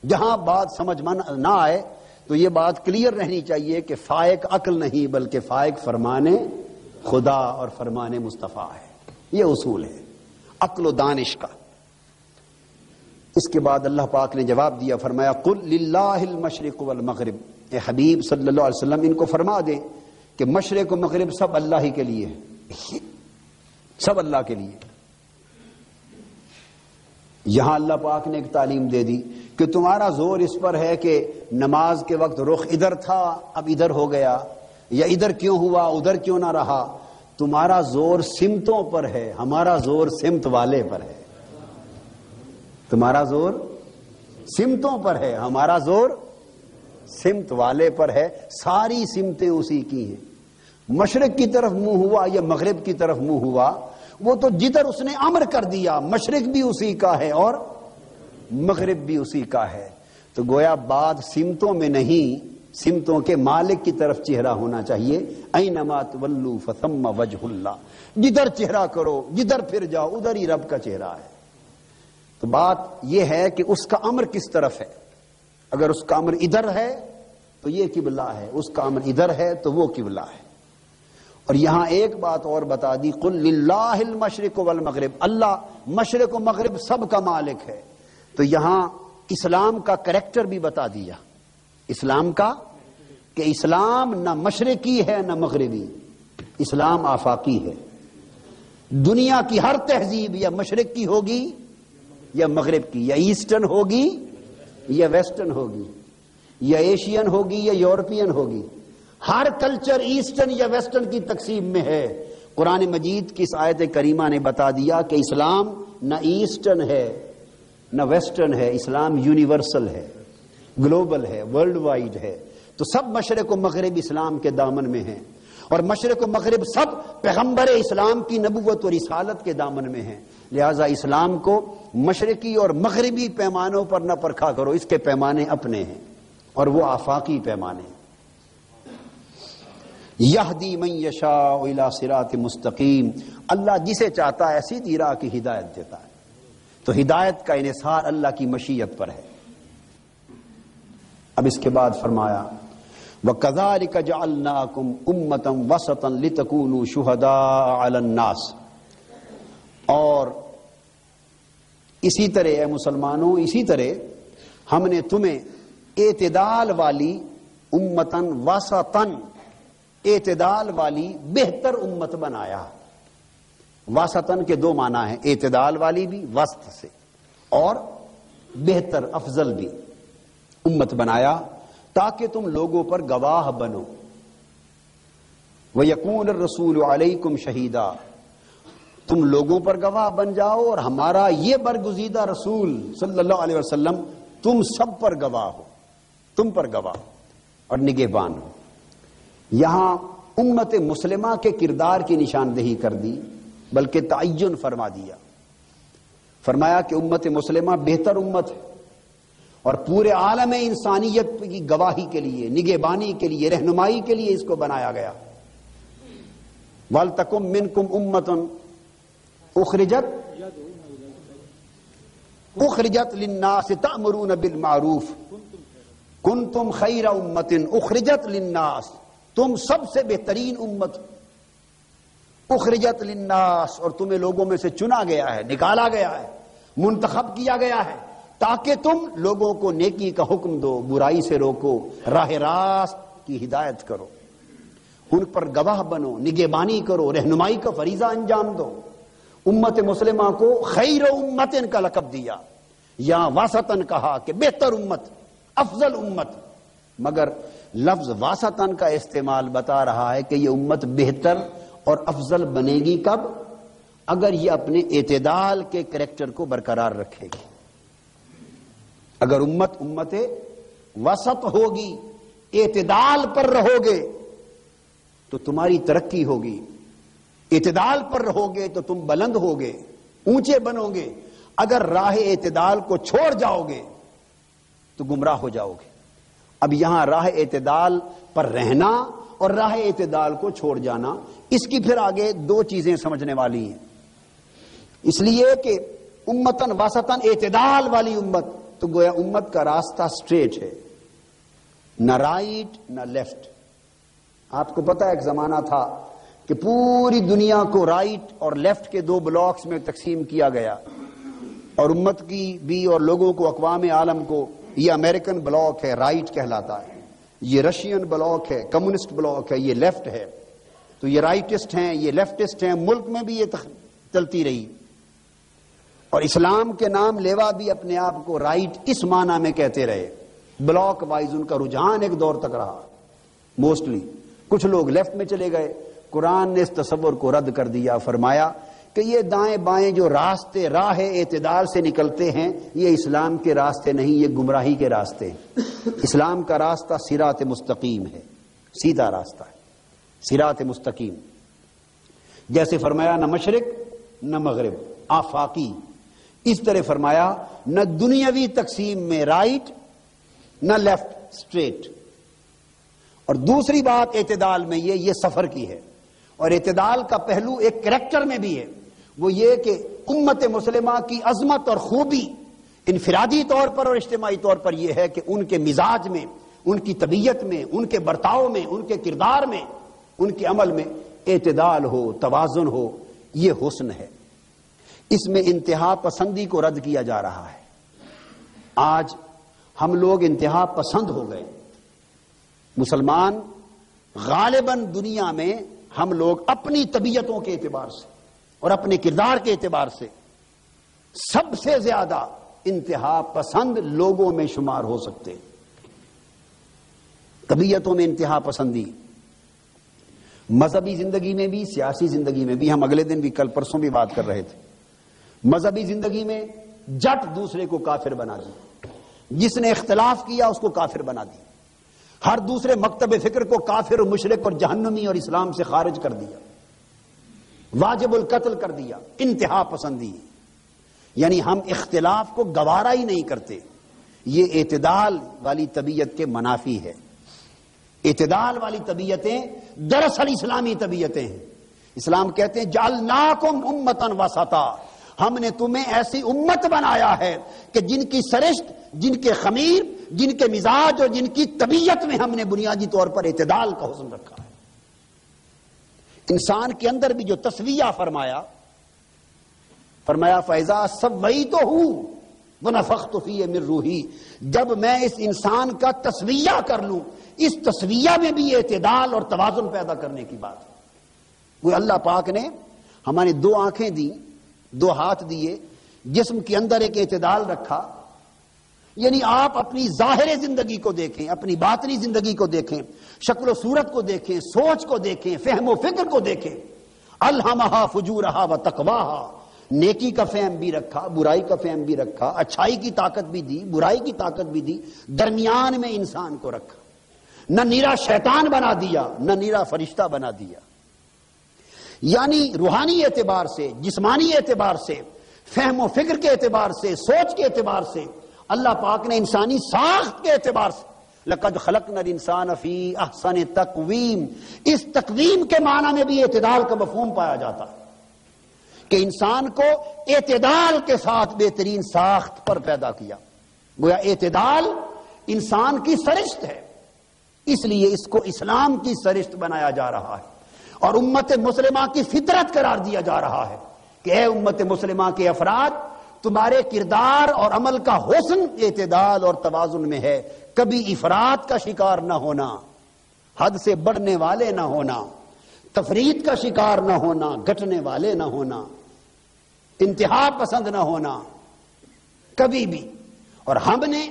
جہاں بات سمجھ میں نہ آئے تو یہ بات کلیئر رہنی چاہیے کہ فائق عقل نہیں بلکہ فائق فرمان خدا اور فرمان مصطفیٰ ہے. یہ اصول ہے عقل و دانش کا. اس کے بعد اللہ پاک نے جواب دیا، فرمایا قل للہ المشرق والمغرب. اے حبیب صلی اللہ علیہ وسلم ان کو فرما دیں کہ مشرق و مغرب سب اللہ ہی کے لیے ہے، سب اللہ کے لیے. یہاں اللہ پاک نے ایک تعلیم دے دی کہ تمہارا زور اس پر ہے کہ نماز کے وقت رخ ادھر تھا اب ادھر ہو گیا، یا ادھر کیوں ہوا ادھر کیوں نہ رہا. تمہارا زور سمتوں پر ہے، ہمارا زور سمت والے پر ہے. تمہارا زور سمتوں پر ہے، ہمارا زور سمت والے پر ہے. ساری سمتیں اسی کی ہیں. مشرق کی طرف منہ ہوا یا مغرب کی طرف منہ ہوا، وہ تو جدھر اس نے امر کر دیا، مشرق بھی اسی کا ہے اور مغرب بھی اسی کا ہے. تو گویا بات سمتوں میں نہیں، سمتوں کے مالک کی طرف چہرہ ہونا چاہیے. اینما تولوا فثم وجہ اللہ. جدھر چہرہ کرو، جدھر پھر جاؤ، ادھر ہی رب کا چہرہ ہے. تو بات یہ ہے کہ اس کا امر کس طرف ہے. اگر اس کا امر ادھر ہے تو یہ قبلہ ہے، اس کا امر ادھر ہے تو وہ قبلہ ہے. اور یہاں ایک بات اور بتا دی، قل للہ المشرق والمغرب. اللہ مشرق و مغرب سب کا مالک ہے. تو یہاں اسلام کا کریکٹر بھی بتا دیا، اسلام کا، کہ اسلام نہ مشرقی ہے نہ مغربی، اسلام آفاقی ہے. دنیا کی ہر تہذیب یا مشرق کی ہوگی یا مغرب کی، یا ایسٹرن ہوگی یا ویسٹرن ہوگی، یا ایشین ہوگی یا یورپین ہوگی. ہر کلچر ایسٹرن یا ویسٹرن کی تقسیم میں ہے. قرآن مجید کی اس آیت کریمہ نے بتا دیا کہ اسلام نہ ایسٹرن ہے نہ ویسٹرن ہے، اسلام یونیورسل ہے، گلوبل ہے، ورلڈ وائڈ ہے. تو سب مشرق و مغرب اسلام کے دامن میں ہیں. اور مشرق و مغرب سب پیغمبر اسلام کی نبوت اور رسالت کے دامن میں ہیں. لہذا اسلام کو مشرقی اور مغربی پیمانوں پر نہ پرکھا کرو، اس کے پیمانے اپنے ہیں اور وہ آفاقی پیمانے ہیں. یہدی من یشاء الی صراط مستقیم، اللہ جسے چاہتا ہے سیدھی راہ کی ہدایت دیتا ہے. تو ہدایت کا انحصار اللہ کی مشیت پر ہے. اب اس کے بعد فرمایا وَكَذَلِكَ جَعَلْنَاكُمْ أُمَّةً وَسَطًا لِتَكُونُوا شُهَدَاءَ عَلَى النَّاسِ، اور اسی طرح اے مسلمانوں، اسی طرح ہم نے تمہیں اعتدال والی امتاً وسطاً، اعتدال والی بہتر امت بنایا. وسطاً کے دو معنی ہیں، اعتدال والی بھی وسط سے اور بہتر افضل بھی امت بنایا تاکہ تم لوگوں پر گواہ بنو. وَيَكُونَ الرَّسُولُ عَلَيْكُمْ شَهِيدًا، تم لوگوں پر گواہ بن جاؤ اور ہمارا یہ برگزیدہ رسول صلی اللہ علیہ وسلم تم سب پر گواہ ہو، تم پر گواہ اور نگہبان ہو. یہاں امت مسلمہ کے کردار کی نشاندہی کر دی، بلکہ تعین فرما دیا. فرمایا کہ امت مسلمہ بہتر امت ہے اور پورے عالم انسانیت کی گواہی کے لیے، نگہبانی کے لیے، رہنمائی کے لیے اس کو بنایا گیا. وَلْتَكُمْ مِنْكُمْ أُمَّةٌ اخرجت للناس تأمرون بالمعروف کنتم خیر امت اخرجت للناس، تم سب سے بہترین امت اخرجت للناس، اور تمہیں لوگوں میں سے چنا گیا ہے، نکالا گیا ہے، منتخب کیا گیا ہے تاکہ تم لوگوں کو نیکی کا حکم دو، برائی سے روکو، راہ راست کی ہدایت کرو، ان پر گواہ بنو، نگہبانی کرو، رہنمائی کا فریضہ انجام دو. امت مسلمہ کو خیر امت کا لقب دیا، یا واسطن کہا کہ بہتر امت، افضل امت. مگر لفظ واسطن کا استعمال بتا رہا ہے کہ یہ امت بہتر اور افضل بنے گی کب؟ اگر یہ اپنے اعتدال کے کریکٹر کو برقرار رکھے گی. اگر امت وسط ہوگی، اعتدال پر رہو گے تو تمہاری ترقی ہوگی، اعتدال پر رہو گے تو تم بلند ہوگے، اونچے بنو گے. اگر راہ اعتدال کو چھوڑ جاؤ گے تو گمراہ ہو جاؤ گے. اب یہاں راہ اعتدال پر رہنا اور راہ اعتدال کو چھوڑ جانا، اس کی پھر آگے دو چیزیں سمجھنے والی ہیں. اس لیے کہ امتن وسطن، اعتدال والی امت، تو گویا امت کا راستہ سٹریٹ ہے، نہ رائٹ نہ لیفٹ. آپ کو پتا ایک زمانہ تھا کہ پوری دنیا کو رائٹ اور لیفٹ کے دو بلاکس میں تقسیم کیا گیا، اور امت کی بھی اور لوگوں کو، اقوام عالم کو، یہ امریکن بلاک ہے، رائٹ کہلاتا ہے، یہ رشین بلاک ہے، کمیونسٹ بلاک ہے، یہ لیفٹ ہے. تو یہ رائٹسٹ ہیں، یہ لیفٹسٹ ہیں. ملک میں بھی یہ چلتی رہی، اور اسلام کے نام لیوا بھی اپنے آپ کو رائٹ اس معنی میں کہتے رہے. بلاک وائز ان کا رجحان ایک دور تک رہا. موسٹلی کچھ لوگ لیفٹ میں چلے گئے. قرآن نے اس تصور کو رد کر دیا، فرمایا کہ یہ دائیں بائیں جو راستے راہ اعتدال سے نکلتے ہیں، یہ اسلام کے راستے نہیں، یہ گمراہی کے راستے ہیں. اسلام کا راستہ صراط مستقیم ہے، سیدھا راستہ ہے، صراط مستقیم. جیسے فرمایا نہ مشرق نہ مغرب، آفاقی. اس طرح فرمایا نہ دنیاوی تقسیم میں رائٹ نہ لیفٹ، سٹریٹ. اور دوسری بات اعتدال میں یہ سفر کی ہے، اور اعتدال کا پہلو ایک کریکٹر میں بھی ہے. وہ یہ کہ امت مسلمہ کی عظمت اور خوبی انفرادی طور پر اور اجتماعی طور پر یہ ہے کہ ان کے مزاج میں، ان کی طبیعت میں، ان کے برتاؤ میں، ان کے کردار میں، ان کے عمل میں اعتدال ہو، توازن ہو. یہ حسن ہے. اس میں انتہا پسندی کو رد کیا جا رہا ہے. آج ہم لوگ انتہا پسند ہو گئے. مسلمان غالباً دنیا میں ہم لوگ اپنی طبیعتوں کے اعتبار سے اور اپنے کردار کے اعتبار سے سب سے زیادہ انتہا پسند لوگوں میں شمار ہو سکتے ہیں. طبیعتوں میں انتہا پسندی، مذہبی زندگی میں بھی، سیاسی زندگی میں بھی. ہم اگلے دن بھی، کل پرسوں بھی بات کر رہے تھے. مذہبی زندگی میں جٹ دوسرے کو کافر بنا دی، جس نے اختلاف کیا اس کو کافر بنا دی. ہر دوسرے مکتب فکر کو کافر و مشرک اور جہنمی اور اسلام سے خارج کر دیا، واجب القتل کر دیا، انتہا پسندی، یعنی ہم اختلاف کو گوارا ہی نہیں کرتے۔ یہ اعتدال والی طبیعت کے منافی ہے۔ اعتدال والی طبیعتیں دراصل اسلامی طبیعتیں ہیں۔ اسلام کہتے ہیں جعلناکم امۃ وسطا، ہم نے تمہیں ایسی امت بنایا ہے کہ جن کی سرشت، جن کے خمیر، جن کے مزاج اور جن کی طبیعت میں ہم نے بنیادی طور پر اعتدال کا حسن رکھا ہے۔ انسان کے اندر بھی جو تسویہ فرمایا فَإِذَا سَوَّيْتُهُ وَنَفَخْتُ فِيهِ مِن رُوحِي، جب میں اس انسان کا تسویہ کر لوں، اس تسویہ میں بھی اعتدال اور توازن پیدا کرنے کی بات ہے۔ وہ اللہ پاک نے ہمارے دو آنکھیں دی، دو ہاتھ دیے، جسم کے اندر ایک اعتدال رکھا، یعنی آپ اپنی ظاہر زندگی کو دیکھیں، اپنی باطنی زندگی کو دیکھیں، شکل و صورت کو دیکھیں، سوچ کو دیکھیں، فہم و فکر کو دیکھیں۔ الہمہا فجورہا و تقواہا، نیکی کا فہم بھی رکھا، برائی کا فہم بھی رکھا، اچھائی کی طاقت بھی دی، برائی کی طاقت بھی دی، درمیان میں انسان کو رکھا، نہ نیرا شیطان بنا دیا، نہ نیرا فرشتہ بنا دیا۔ یعنی روحانی اعتبار سے، جسمانی اعتبار سے، فہم و فکر کے اعتبار سے، سوچ کے اعتبار سے، اللہ پاک نے انسانی ساخت کے اعتبار سے لقد خلقنا الانسان فی احسن تقویم، اس تقویم کے معنی میں بھی اعتدال کا مفہوم پایا جاتا ہے کہ انسان کو اعتدال کے ساتھ بہترین ساخت پر پیدا کیا۔ گویا اعتدال انسان کی سرشت ہے، اس لیے اس کو اسلام کی سرشت بنایا جا رہا ہے اور امت مسلمہ کی فطرت قرار دیا جا رہا ہے کہ اے امت مسلمہ کے افراد، تمہارے کردار اور عمل کا حسن اعتدال اور توازن میں ہے، کبھی افراط کا شکار نہ ہونا، حد سے بڑھنے والے نہ ہونا، تفریط کا شکار نہ ہونا، گھٹنے والے نہ ہونا، انتہا پسند نہ ہونا کبھی بھی۔ اور ہم نے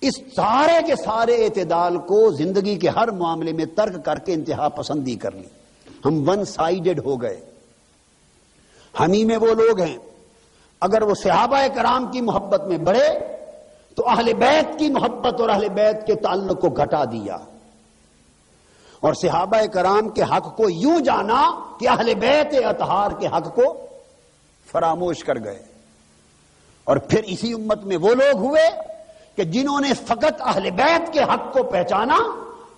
اس سارے کے سارے اعتدال کو زندگی کے ہر معاملے میں ترک کر کے انتہا پسندی کر لی، ہم ون سائیڈڈ ہو گئے۔ ہم ہی میں وہ لوگ ہیں، اگر وہ صحابہ کرام کی محبت میں بڑھے تو اہل بیت کی محبت اور اہل بیت کے تعلق کو گھٹا دیا، اور صحابہ کرام کے حق کو یوں جانا کہ اہل بیت اطہار کے حق کو فراموش کر گئے۔ اور پھر اسی امت میں وہ لوگ ہوئے کہ جنہوں نے فقط اہل بیت کے حق کو پہچانا،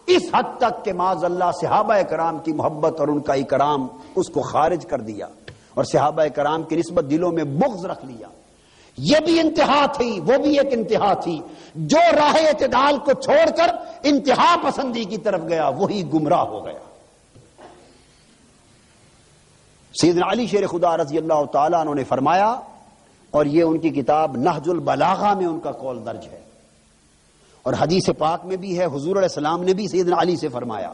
اس حد تک کہ معاذ اللہ صحابہ کرام کی محبت اور ان کا اکرام اس کو خارج کر دیا اور صحابہ کرام کی نسبت دلوں میں بغض رکھ لیا۔ یہ بھی انتہا تھی، وہ بھی ایک انتہا تھی۔ جو راہ اعتدال کو چھوڑ کر انتہا پسندی کی طرف گیا وہی گمراہ ہو گیا۔ سیدنا علی شیر خدا رضی اللہ تعالیٰ عنہ نے فرمایا، اور یہ ان کی کتاب نہج البلاغہ میں ان کا قول درج ہے، اور حدیث پاک میں بھی ہے، حضور علیہ السلام نے بھی سیدنا علی سے فرمایا،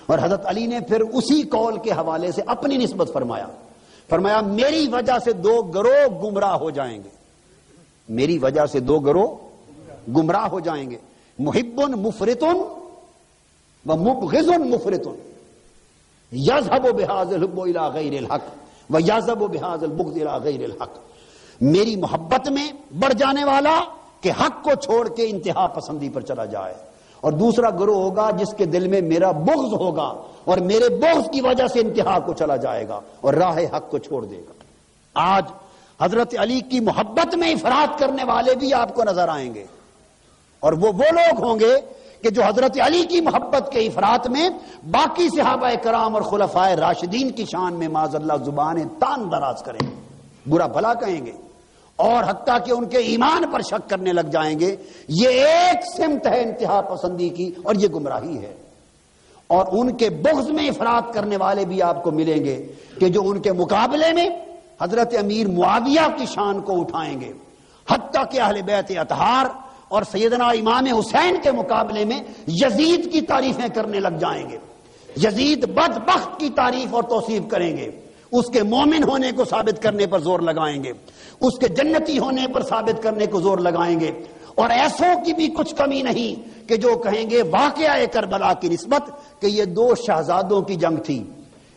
اور حضرت علی نے پھر اسی قول کے حوالے سے اپنی نسبت فرمایا میری وجہ سے دو گروہ گمراہ ہو جائیں گے، میری وجہ سے دو گروہ گمراہ ہو جائیں گے، محب مفرط و مبغض مفرط، یذهب بهذا الحب الى غیر الحق و یذهب بهذا البغض الى غیر الحق، میری محبت میں بڑھ جانے والا کہ حق کو چھوڑ کے انتہا پسندی پر چلا جائے، اور دوسرا گروہ ہوگا جس کے دل میں میرا بغض ہوگا اور میرے بغض کی وجہ سے انتہا کو چلا جائے گا اور راہ حق کو چھوڑ دے گا۔ آج حضرت علی کی محبت میں افراط کرنے والے بھی آپ کو نظر آئیں گے، اور وہ لوگ ہوں گے کہ جو حضرت علی کی محبت کے افراط میں باقی صحابہ کرام اور خلفائے راشدین کی شان میں معاذ اللہ زبانیں تان دراز کریں گے، برا بھلا کہیں گے، اور حتیٰ کہ ان کے ایمان پر شک کرنے لگ جائیں گے۔ یہ ایک سمت ہے انتہا پسندی کی اور یہ گمراہی ہے۔ اور ان کے بغض میں افراط کرنے والے بھی آپ کو ملیں گے کہ جو ان کے مقابلے میں حضرت امیر معاویہ کی شان کو اٹھائیں گے، حتیٰ کہ اہل بیت اطہار اور سیدنا امام حسین کے مقابلے میں یزید کی تعریفیں کرنے لگ جائیں گے، یزید بدبخت کی تعریف اور توصیف کریں گے، اس کے مومن ہونے کو ثابت کرنے پر زور لگائیں گے، اس کے جنتی ہونے پر ثابت کرنے کو زور لگائیں گے، اور ایسوں کی بھی کچھ کمی نہیں کہ جو کہیں گے واقعہ کربلا کی نسبت کہ یہ دو شہزادوں کی جنگ تھی،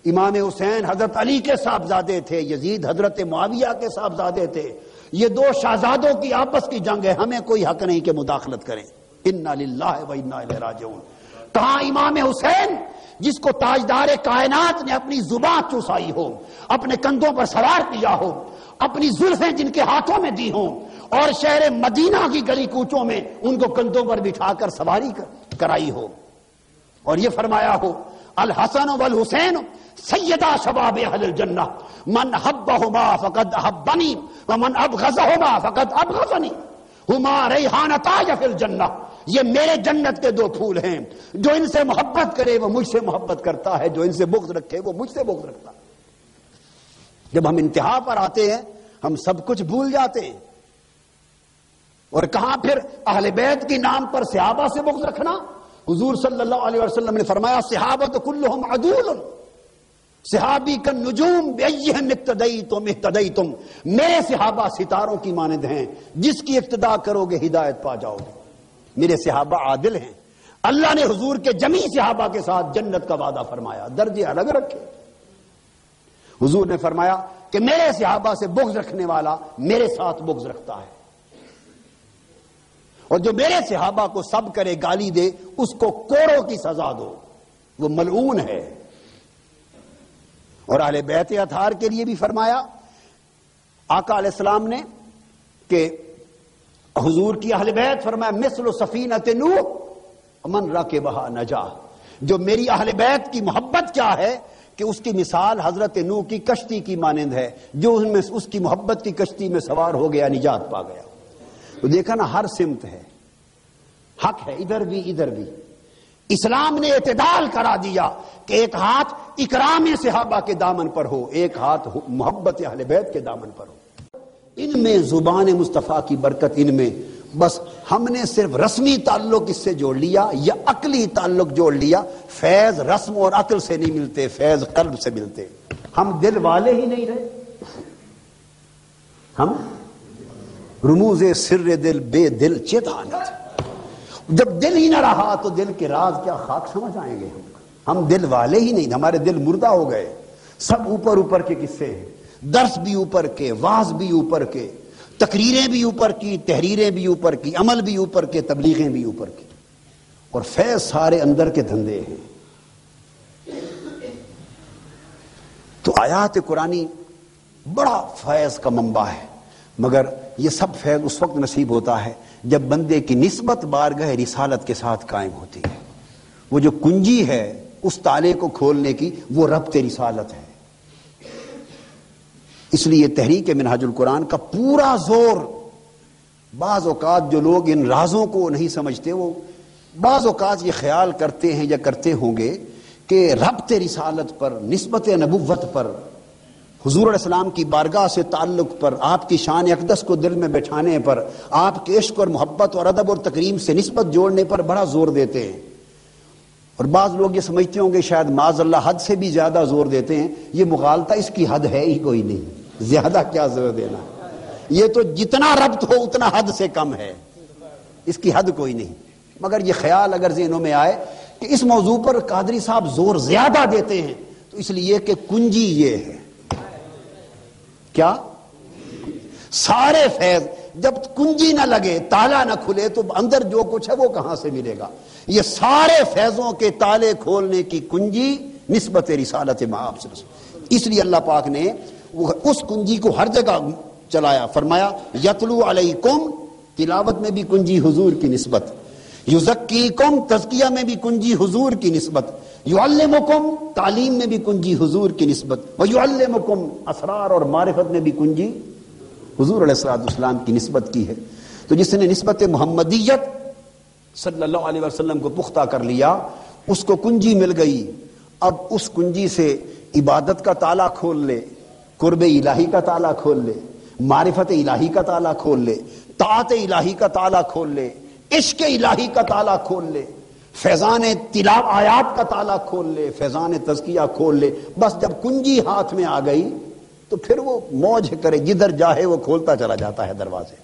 امام حسین حضرت علی کے صاحبزادے تھے، یزید حضرت معاویہ کے صاحبزادے تھے، یہ دو شہزادوں کی آپس کی جنگ ہے، ہمیں کوئی حق نہیں کہ مداخلت کریں۔ انا للہ و انا الیہ راجعون۔ کہاں امام حسین جس کو تاجدار کائنات نے اپنی زبان چوسائی ہو، اپنے کندھوں پر سوار کیا ہو، اپنی زلفیں جن کے ہاتھوں میں دی ہوں، اور شہر مدینہ کی گلی کوچوں میں ان کو کندھوں پر بٹھا کر سواری کرائی ہو، اور یہ فرمایا ہو الحسن والحسین سیدہ شباب اہل الجنہ من حبہما فقد احبنی ومن ابغضہما فقد ابغضنی ہما ریحانتایا فی الجنہ، یہ میرے جنت کے دو پھول ہیں، جو ان سے محبت کرے وہ مجھ سے محبت کرتا ہے، جو ان سے بغض رکھے وہ مجھ سے بغض رکھتا ہے۔ جب ہم انتہا پر آتے ہیں ہم سب کچھ بھول جاتے ہیں، اور کہاں پھر اہل بیت کے نام پر صحابہ سے بغض رکھنا؟ حضور صلی اللہ علیہ وسلم نے فرمایا صحابۃ کلہم عدول، صحابی کا نجوم بأیہم اقتدیتم اہتدیتم، میرے صحابہ ستاروں کی مانند ہیں، جس کی اقتداء کرو گے ہدایت پا جاؤ گے۔ میرے صحابہ عادل ہیں، اللہ نے حضور کے جمیع صحابہ کے ساتھ جنت کا وعدہ فرمایا، درجے الگ رکھے۔ حضور نے فرمایا کہ میرے صحابہ سے بغض رکھنے والا میرے ساتھ بغض رکھتا ہے، اور جو میرے صحابہ کو سب کرے گالی دے اس کو کوڑوں کی سزا دو، وہ ملعون ہے۔ اور اہل بیت اطہار کے لیے بھی فرمایا آقا علیہ السلام نے کہ حضور کی اہل بیت فرمایا مثل سفینۃ نوح من رکبھا نجا، جو میری اہل بیت کی محبت کیا ہے کہ اس کی مثال حضرت نوح کی کشتی کی مانند ہے، جو اس کی محبت کی کشتی میں سوار ہو گیا نجات پا گیا۔ تو دیکھا نا، ہر سمت ہے، حق ہے، ادھر بھی ادھر بھی۔ اسلام نے اعتدال کرا دیا کہ ایک ہاتھ اکرام صحابہ کے دامن پر ہو، ایک ہاتھ محبت اہل بیت کے دامن پر ہو۔ ان میں زبان مصطفیٰ کی برکت، ان میں بس ہم نے صرف رسمی تعلق اس سے جوڑ لیا یا عقلی تعلق جوڑ لیا۔ فیض رسم اور عقل سے نہیں ملتے، فیض قلب سے ملتے۔ ہم دل والے ہی نہیں رہے، ہم رموز سر دل بے دل چیتانت۔ جب دل ہی نہ رہا تو دل کے راز کیا خاک سمجھ آئیں گے ہم دل والے ہی نہیں، ہمارے دل مردہ ہو گئے۔ سب اوپر اوپر کے قصے ہیں، درس بھی اوپر کے، واعظ بھی اوپر کے، تقریریں بھی اوپر کی، تحریریں بھی اوپر کی، عمل بھی اوپر کے، تبلیغیں بھی اوپر کی، اور فیض سارے اندر کے دھندے ہیں۔ تو آیات قرآنی بڑا فیض کا منبع ہے، مگر یہ سب فیض اس وقت نصیب ہوتا ہے جب بندے کی نسبت بارگاہ رسالت کے ساتھ قائم ہوتی ہے۔ وہ جو کنجی ہے اس تالے کو کھولنے کی، وہ ربط رسالت ہے۔ اس لیے تحریک منہاج القرآن کا پورا زور، بعض اوقات جو لوگ ان رازوں کو نہیں سمجھتے وہ بعض اوقات یہ خیال کرتے ہیں یا کرتے ہوں گے کہ ربط رسالت پر، نسبت نبوت پر، حضور علیہ السلام کی بارگاہ سے تعلق پر، آپ کی شان اقدس کو دل میں بٹھانے پر، آپ کے عشق اور محبت اور ادب اور تکریم سے نسبت جوڑنے پر بڑا زور دیتے ہیں۔ اور بعض لوگ یہ سمجھتے ہوں گے شاید معاذ اللہ حد سے بھی زیادہ زور دیتے ہیں۔ یہ مغالطہ، اس کی حد ہے ہی کوئی نہیں، زیادہ کیا زور دینا، یہ تو جتنا ربط ہو اتنا حد سے کم ہے، اس کی حد کوئی نہیں۔ مگر یہ خیال اگر ذہنوں میں آئے کہ اس موضوع پر قادری صاحب زور زیادہ دیتے ہیں، تو اس لیے کہ کنجی یہ ہے، کیا سارے فیض جب کنجی نہ لگے، تالا نہ کھلے، تو اندر جو کچھ ہے وہ کہاں سے ملے گا؟ یہ سارے فیضوں کے تالے کھولنے کی کنجی نسبت رسالت مآب سے۔ اس لیے اللہ پاک نے اس کنجی کو ہر جگہ چلایا، فرمایا یتلو علیکم، تلاوت میں بھی کنجی حضور کی نسبت، یزکیکم، تزکیہ میں بھی کنجی حضور کی نسبت، یعلمکم، تعلیم میں بھی کنجی حضور کی نسبت، ویعلمکم، اسرار اور معرفت میں بھی کنجی حضور علیہ السلام کی نسبت کی ہے۔ تو جس نے نسبت محمدیت صلی اللہ علیہ وسلم کو پختہ کر لیا، اس کو کنجی مل گئی۔ اب اس کنجی سے عبادت کا تالا کھول لے، قرب الہی کا تالا کھول لے، معرفت الہی کا تالا کھول لے، طاعت الہی کا تالا کھول لے، عشق الہی کا تالا کھول لے، فیضان آیات کا تالا کھول لے، فیضان تزکیہ کھول لے۔ بس جب کنجی ہاتھ میں آ گئی تو پھر وہ موج کرے، جدھر جاہے وہ کھولتا چلا جاتا ہے دروازے۔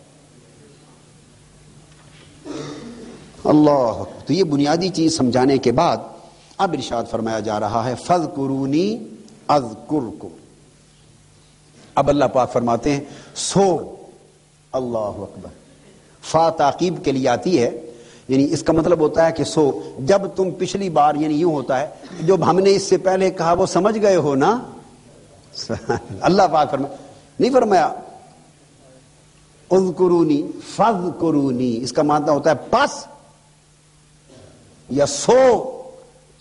اللہ، تو یہ بنیادی چیز سمجھانے کے بعد اب ارشاد فرمایا جا رہا ہے فَاذْكُرُونِي أَذْكُرْكُمْ۔ اب اللہ پاک فرماتے ہیں سو، اللہ اکبر، فا تعقیب کے لیے آتی ہے یعنی اس کا مطلب ہوتا ہے کہ سو جب تم پچھلی بار، یعنی یوں ہوتا ہے جو ہم نے اس سے پہلے کہا وہ سمجھ گئے ہو نا. اللہ پاک نہیں فرمایا اذکرونی فاذکرونی، اس کا معنی ہوتا ہے پس یا سو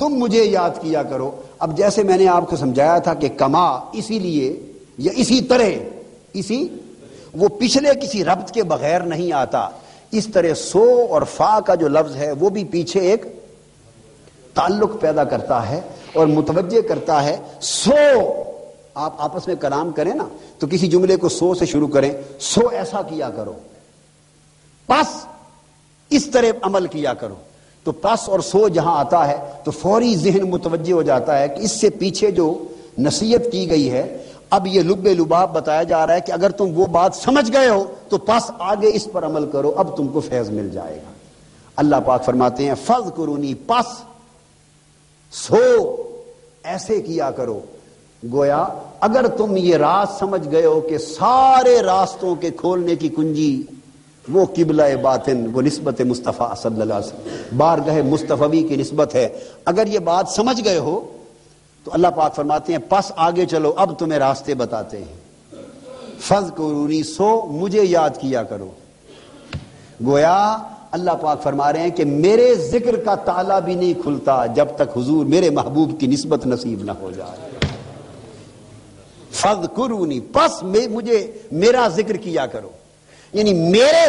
تم مجھے یاد کیا کرو. اب جیسے میں نے آپ کو سمجھایا تھا کہ کما اسی لیے یا اسی طرح، وہ پچھلے کسی ربط کے بغیر نہیں آتا. اس طرح سو اور فا کا جو لفظ ہے وہ بھی پیچھے ایک تعلق پیدا کرتا ہے اور متوجہ کرتا ہے. سو آپ آپس میں کلام کریں نا تو کسی جملے کو سو سے شروع کریں، سو ایسا کیا کرو، پس اس طرح عمل کیا کرو. تو پس اور سو جہاں آتا ہے تو فوری ذہن متوجہ ہو جاتا ہے کہ اس سے پیچھے جو نصیحت کی گئی ہے اب یہ لب لباب بتایا جا رہا ہے کہ اگر تم وہ بات سمجھ گئے ہو تو پس آگے اس پر عمل کرو، اب تم کو فیض مل جائے گا. اللہ پاک فرماتے ہیں فاذکرونی، پس سو ایسے کیا کرو. گویا اگر تم یہ راز سمجھ گئے ہو کہ سارے راستوں کے کھولنے کی کنجی وہ قبلہ باطن، وہ نسبت مصطفیٰ صلی اللہ علیہ وسلم، بارگاہ مصطفی کی نسبت ہے، اگر یہ بات سمجھ گئے ہو تو اللہ پاک فرماتے ہیں پس آگے چلو، اب تمہیں راستے بتاتے ہیں. فاذکرونی، سو مجھے یاد کیا کرو. گویا اللہ پاک فرما رہے ہیں کہ میرے ذکر کا تالا بھی نہیں کھلتا جب تک حضور میرے محبوب کی نسبت نصیب نہ ہو جائے. فاذکرونی، پس مجھے میرا ذکر کیا کرو. یعنی میرے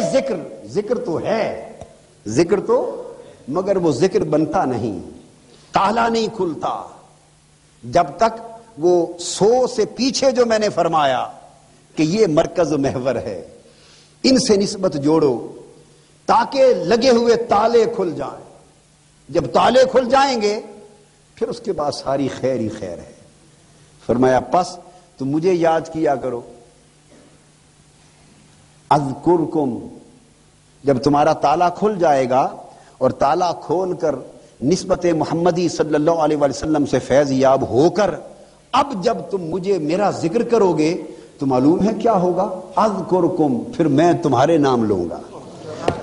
ذکر تو ہے، ذکر تو، مگر وہ ذکر بنتا نہیں، تالا نہیں کھلتا جب تک وہ سو سے پیچھے جو میں نے فرمایا کہ یہ مرکز و محور ہے، ان سے نسبت جوڑو تاکہ لگے ہوئے تالے کھل جائیں. جب تالے کھل جائیں گے پھر اس کے بعد ساری خیر ہی خیر ہے. فرمایا پس تو مجھے یاد کیا کرو. اذکرکم، جب تمہارا تالا کھل جائے گا اور تالا کھول کر نسبت محمدی صلی اللہ علیہ وسلم سے فیض یاب ہو کر اب جب تم مجھے میرا ذکر کرو گے تو معلوم ہے کیا ہوگا؟ اذکرکم، پھر میں تمہارے نام لوں گا.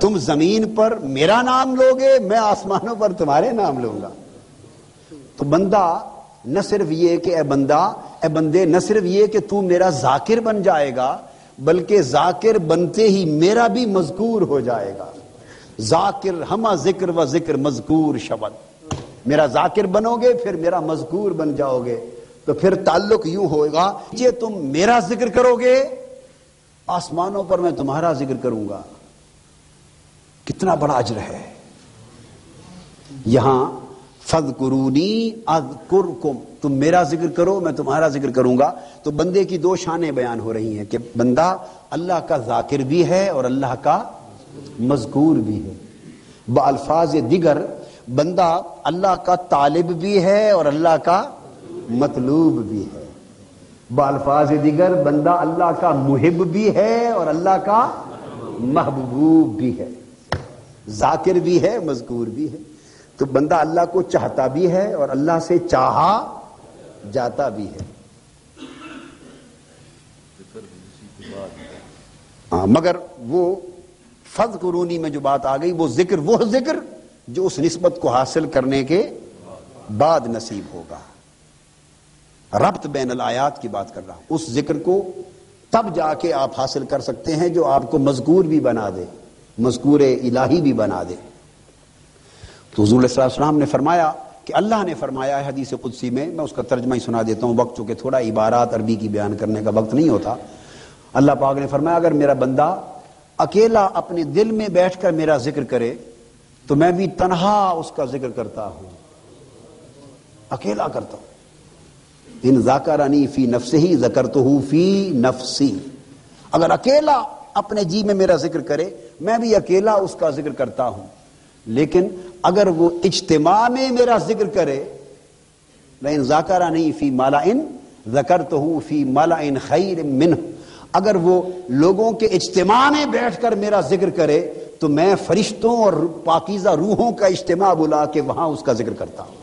تم زمین پر میرا نام لوگے، میں آسمانوں پر تمہارے نام لوں گا. تو بندہ نہ صرف یہ کہ اے بندے نہ صرف یہ کہ تو میرا ذاکر بن جائے گا، بلکہ ذاکر بنتے ہی میرا بھی مذکور ہو جائے گا. ذاکر ہمہ ذکر و ذکر مذکور شبد، میرا ذاکر بنو گے پھر میرا مذکور بن جاؤ گے. تو پھر تعلق یوں ہوگا کہ تم میرا ذکر کرو گے آسمانوں پر میں تمہارا ذکر کروں گا. کتنا بڑا اجر ہے. یہاں فاذکرونی اذکرکم، تم میرا ذکر کرو میں تمہارا ذکر کروں گا. تو بندے کی دو شانیں بیان ہو رہی ہیں کہ بندہ اللہ کا ذاکر بھی ہے اور اللہ کا مذکور بھی ہے. بالفاظ دیگر بندہ اللہ کا طالب بھی ہے اور اللہ کا مطلوب بھی ہے. بالفاظ دیگر بندہ اللہ کا محب بھی ہے اور اللہ کا محبوب بھی ہے. ذاکر بھی ہے، مذکور بھی ہے. تو بندہ اللہ کو چاہتا بھی ہے اور اللہ سے چاہا جاتا بھی ہے. مگر وہ فاذکرونی میں جو بات آ گئی وہ ذکر جو اس نسبت کو حاصل کرنے کے بعد نصیب ہوگا. ربط بین الآیات کی بات کر رہا ہوں. اس ذکر کو تب جا کے آپ حاصل کر سکتے ہیں جو آپ کو مذکور بھی بنا دے، مذکور الہی بھی بنا دے. تو حضور صلی اللہ علیہ وسلم نے فرمایا کہ اللہ نے فرمایا ہے حدیث قدسی میں اس کا ترجمہ ہی سنا دیتا ہوں، وقت چونکہ تھوڑا عبارات عربی کی بیان کرنے کا وقت نہیں ہوتا. اللہ پاک نے فرمایا اگر میرا بندہ اکیلا اپنے دل میں بیٹھ کر میرا ذکر کرے تو میں بھی تنہا اس کا ذکر کرتا ہوں، اکیلا کرتا ہوں. ان ذاکرانی فی نفسہ ذکرتہ فی نفسی، اگر اکیلا اپنے جی میں میرا ذکر کرے میں بھی اکیلا اس کا ذکر کرتا ہوں. لیکن اگر وہ اجتماع میں میرا ذکر کرے، لئن ذاکرانی فی ملأ ذکرتہ فی ملأ خیر منہ، اگر وہ لوگوں کے اجتماع میں بیٹھ کر میرا ذکر کرے تو میں فرشتوں اور پاکیزہ روحوں کا اجتماع بلا کے وہاں اس کا ذکر کرتا ہوں.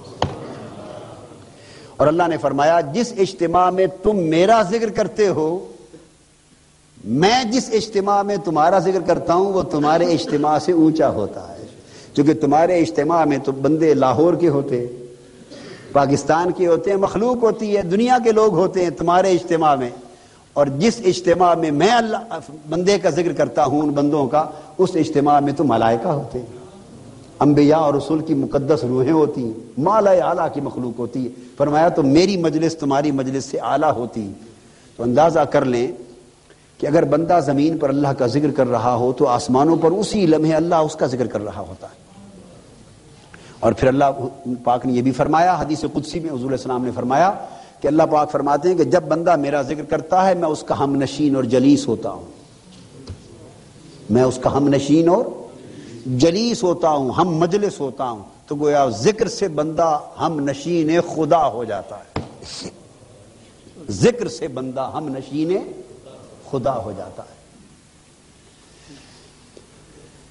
اور اللہ نے فرمایا جس اجتماع میں تم میرا ذکر کرتے ہو، میں جس اجتماع میں تمہارا ذکر کرتا ہوں وہ تمہارے اجتماع سے اونچا ہوتا ہے. چونکہ تمہارے اجتماع میں تو بندے لاہور کے ہوتے ہیں، پاکستان کے ہوتے ہیں، مخلوق ہوتی ہے، دنیا کے لوگ ہوتے ہیں تمہارے اجتماع میں، اور جس اجتماع میں میں اللہ بندے کا ذکر کرتا ہوں ان بندوں کا، اس اجتماع میں تو ملائکہ ہوتے ہیں، انبیاء اور رسول کی مقدس روحیں ہوتی ہیں، مالا اعلیٰ کی مخلوق ہوتی ہے۔ فرمایا تو میری مجلس تمہاری مجلس سے اعلیٰ ہوتی ہے۔ تو اندازہ کر لیں کہ اگر بندہ زمین پر اللہ کا ذکر کر رہا ہو تو آسمانوں پر اسی لمحے اللہ اس کا ذکر کر رہا ہوتا ہے۔ اور پھر اللہ پاک نے یہ بھی فرمایا، حدیث قدسی میں حضور علیہ السلام نے فرمایا کہ اللہ پاک فرماتے ہیں کہ جب بندہ میرا ذکر کرتا ہے میں اس کا ہم نشین اور جلیس ہوتا ہوں، میں اس کا ہم نشین اور جلیس ہوتا ہوں، ہم مجلس ہوتا ہوں۔ تو گویا ذکر سے بندہ ہم نشین خدا ہو جاتا ہے، ذکر سے بندہ ہم نشین خدا ہو جاتا ہے۔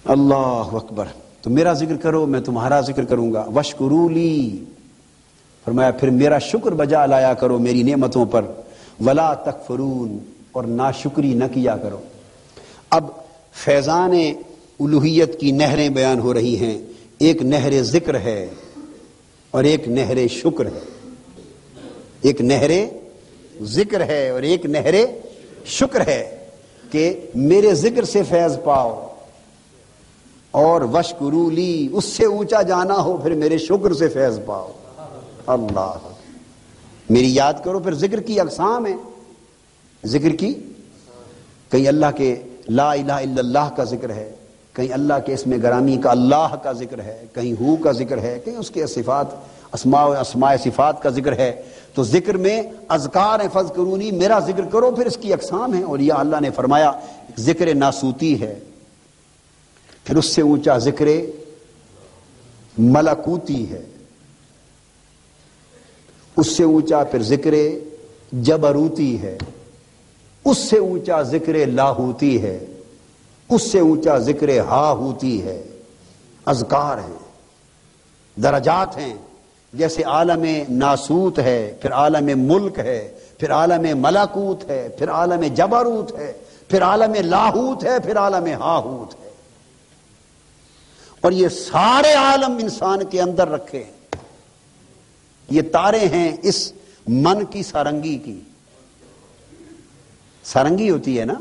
اللہ اکبر۔ تو میرا ذکر کرو میں تمہارا ذکر کروں گا۔ وشکروا لی، فرمایا پھر میرا شکر بجا لایا کرو میری نعمتوں پر، ولا تکفرون، اور ناشکری نہ کیا کرو۔ اب فیضان الوہیت کی نہریں بیان ہو رہی ہیں، ایک نہر ذکر ہے اور ایک نہر شکر ہے، ایک نہر ذکر ہے اور ایک نہر شکر ہے کہ میرے ذکر سے فیض پاؤ، اور وشکروا لی اس سے اونچا جانا ہو پھر میرے شکر سے فیض پاؤ۔ اللہ میری یاد کرو۔ پھر ذکر کی اقسام ہیں، ذکر کی کہیں اللہ کے لا الہ الا اللہ کا ذکر ہے، کہیں اللہ کے اسم گرامی کا اللہ کا ذکر ہے، کہیں ہو کا ذکر ہے، کہیں اس کے صفات اسماء صفات کا ذکر ہے۔ تو ذکر میں اذکار ہیں، فذکرونی میرا ذکر کرو، پھر اس کی اقسام ہیں۔ اور یہ اللہ نے فرمایا ذکر ناسوتی ہے، پھر اس سے اونچا ذکر ملکوتی ہے، اس سے اونچا پھر ذکر جبروتی ہے، اس سے اونچا ذکر لاہوتی ہے، اس سے اونچا ذکر ہاہوتی ہے۔ اذکار ہیں، درجات ہیں، جیسے عالم ناسوت ہے، پھر عالم ملک ہے، پھر عالم ملکوت ہے، پھر عالم جبروت ہے، پھر عالم لاہوت ہے، پھر عالم ہاہوت ہے۔ اور یہ سارے عالم انسان کے اندر رکھے ہیں۔ یہ تارے ہیں اس من کی سارنگی کی، سارنگی ہوتی ہے نا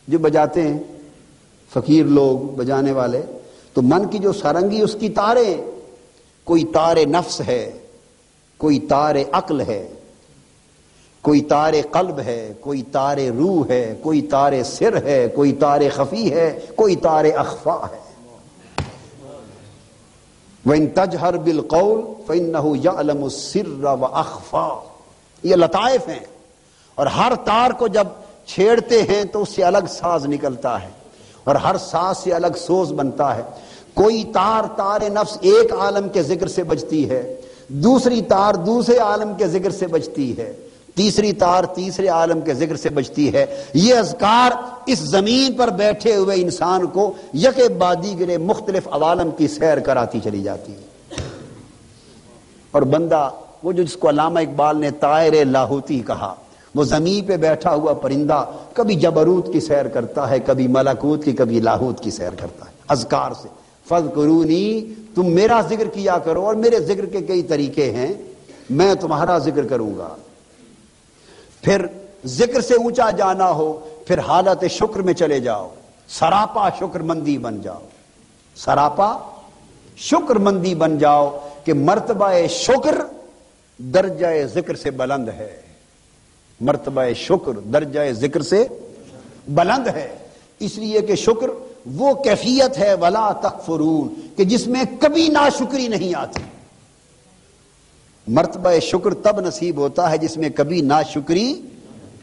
جو بجاتے ہیں فقیر لوگ بجانے والے، تو من کی جو سارنگی اس کی تارے، کوئی تار نفس ہے، کوئی تار عقل ہے، کوئی تار قلب ہے، کوئی تار روح ہے، کوئی تار سر ہے، کوئی تار خفی ہے، کوئی تار اخفا ہے۔ وَإِن تَجْهَرْ بِالْقَوْلِ فَإِنَّهُ يَعْلَمُ السِّرَّ وَأَخْفَى۔ یہ لطائف ہیں، اور ہر تار کو جب چھیڑتے ہیں تو اس سے الگ ساز نکلتا ہے، اور ہر ساز سے الگ سوز بنتا ہے۔ کوئی تار نفس ایک عالم کے ذکر سے بجتی ہے، دوسری تار دوسرے عالم کے ذکر سے بجتی ہے، تیسری تار تیسرے عالم کے ذکر سے بجتی ہے۔ یہ اذکار اس زمین پر بیٹھے ہوئے انسان کو یکے بعد دیگرے مختلف عوالم کی سیر کراتی چلی جاتی ہے۔ اور بندہ وہ جس کو علامہ اقبال نے طائر لاہوتی کہا، وہ زمین پہ بیٹھا ہوا پرندہ کبھی جبروت کی سیر کرتا ہے، کبھی ملکوت کی، کبھی لاہوت کی سیر کرتا ہے اذکار سے۔ فذکرونی، تم میرا ذکر کیا کرو، اور میرے ذکر کے کئی طریقے ہیں، میں تمہارا ذکر کروں گا۔ پھر ذکر سے اونچا جانا ہو پھر حالت شکر میں چلے جاؤ، سراپا شکر مندی بن جاؤ، سراپا شکر مندی بن جاؤ کہ مرتبہ شکر درجہ ذکر سے بلند ہے، مرتبہ شکر درجہ ذکر سے بلند ہے۔ اس لیے کہ شکر وہ کیفیت ہے ولا تکفرون کہ جس میں کبھی ناشکری نہیں آتی۔ مرتبہ شکر تب نصیب ہوتا ہے جس میں کبھی ناشکری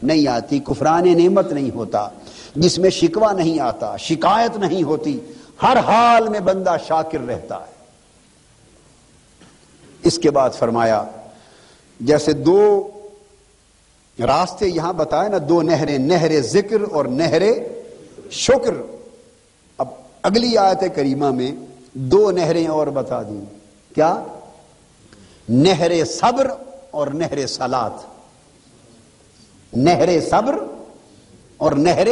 نہیں آتی، کفران نعمت نہیں ہوتا، جس میں شکوہ نہیں آتا، شکایت نہیں ہوتی، ہر حال میں بندہ شاکر رہتا ہے۔ اس کے بعد فرمایا جیسے دو راستے یہاں بتائے نا، دو نہریں، نہر ذکر اور نہر شکر۔ اب اگلی آیت کریمہ میں دو نہریں اور بتا دی، کیا؟ نہر صبر اور نہر صلاۃ۔ نہر صبر اور نہر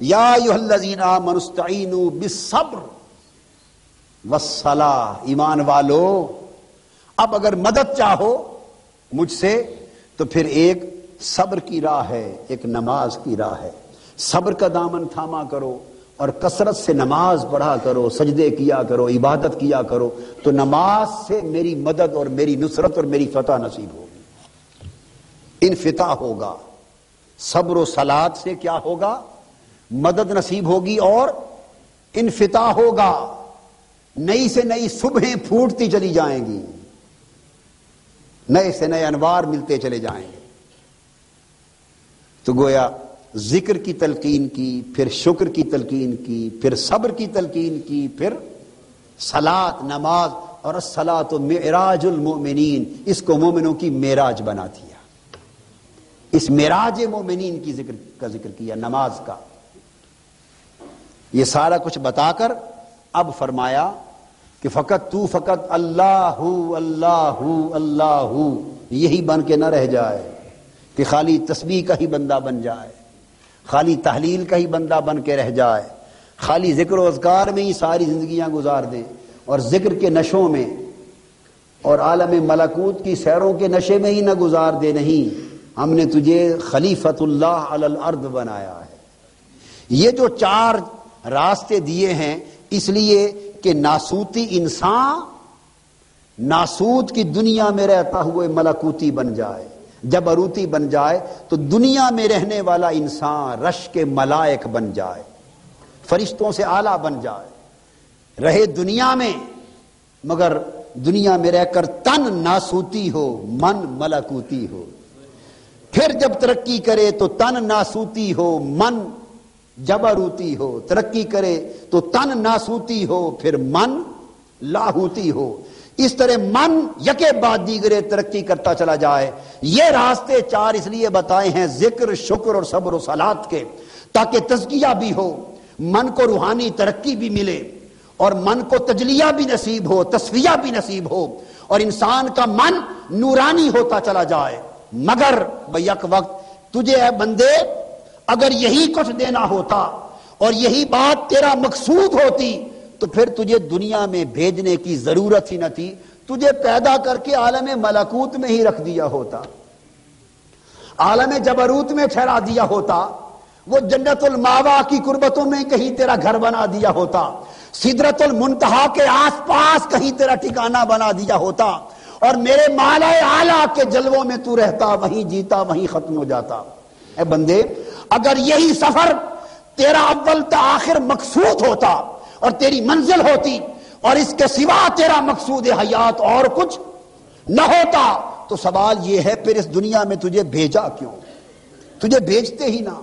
یا ایھا الذین آمنوا استعینوا بالصبر والصلاۃ، ایمان والو اب اگر مدد چاہو مجھ سے تو پھر ایک صبر کی راہ ہے، ایک نماز کی راہ ہے. صبر کا دامن تھاما کرو اور کثرت سے نماز پڑھا کرو، سجدے کیا کرو، عبادت کیا کرو، تو نماز سے میری مدد اور میری نصرت اور میری فتح نصیب ہوگی، انفتاح ہوگا. صبر و صلات سے کیا ہوگا؟ مدد نصیب ہوگی اور انفتاح ہوگا. نئی سے نئی صبحیں پھوٹتی چلی جائیں گی، نئے سے نئے انوار ملتے چلے جائیں گے. تو گویا ذکر کی تلقین کی، پھر شکر کی تلقین کی، پھر صبر کی تلقین کی، پھر صلاۃ نماز. اور الصلاۃ معراج المؤمنین، اس کو مومنوں کی معراج بنا دیا. اس معراج مومنین کی ذکر کیا، نماز کا. یہ سارا کچھ بتا کر اب فرمایا کہ فقط اللہ اللہ اللہ، یہی بن کے نہ رہ جائے کہ خالی تسبیح کا ہی بندہ بن جائے، خالی تحلیل کا ہی بندہ بن کے رہ جائے، خالی ذکر و اذکار میں ہی ساری زندگیاں گزار دیں، اور ذکر کے نشوں میں اور عالم ملکوت کی سیروں کے نشے میں ہی نہ گزار دے. نہیں، ہم نے تجھے خلیفۃ اللہ علی الارض بنایا ہے. یہ جو 4 راستے دیے ہیں اس لیے کہ ناسوتی انسان ناسوت کی دنیا میں رہتا ہوئے ملکوتی بن جائے، جبروتی بن جائے، تو دنیا میں رہنے والا انسان رش کے ملائک بن جائے، فرشتوں سے اعلیٰ بن جائے. رہے دنیا میں مگر دنیا میں رہ کر تن ناسوتی ہو، من ملکوتی ہو. پھر جب ترقی کرے تو تن ناسوتی ہو، من جبروتی ہو. ترقی کرے تو تن ناسوتی ہو، پھر من لاہوتی ہو. اس طرح من یکے بعد دیگرے ترقی کرتا چلا جائے. یہ راستے 4 اس لیے بتائے ہیں ذکر، شکر اور صبر و صلات کے، تاکہ تزکیہ بھی ہو، من کو روحانی ترقی بھی ملے، اور من کو تجلیہ بھی نصیب ہو، تصفیہ بھی نصیب ہو، اور انسان کا من نورانی ہوتا چلا جائے. مگر بیک وقت تجھے اے بندے اگر یہی کچھ دینا ہوتا اور یہی بات تیرا مقصود ہوتی تو پھر تجھے دنیا میں بھیجنے کی ضرورت ہی نہ تھی. تجھے پیدا کر کے عالم ملکوت میں ہی رکھ دیا ہوتا، عالم جبروت میں ٹھہرا دیا ہوتا، وہ جنت الماوا کی قربتوں میں کہیں تیرا گھر بنا دیا ہوتا، سدرت المنتہا کے آس پاس کہیں تیرا ٹھکانہ بنا دیا ہوتا، اور میرے مالا اعلیٰ کے جلووں میں تو رہتا، وہیں جیتا وہیں ختم ہو جاتا. اے بندے اگر یہی سفر تیرا اول تا آخر مقصود ہوتا اور تیری منزل ہوتی، اور اس کے سوا تیرا مقصود حیات اور کچھ نہ ہوتا، تو سوال یہ ہے پھر اس دنیا میں تجھے بھیجا کیوں؟ تجھے بھیجتے ہی نہ،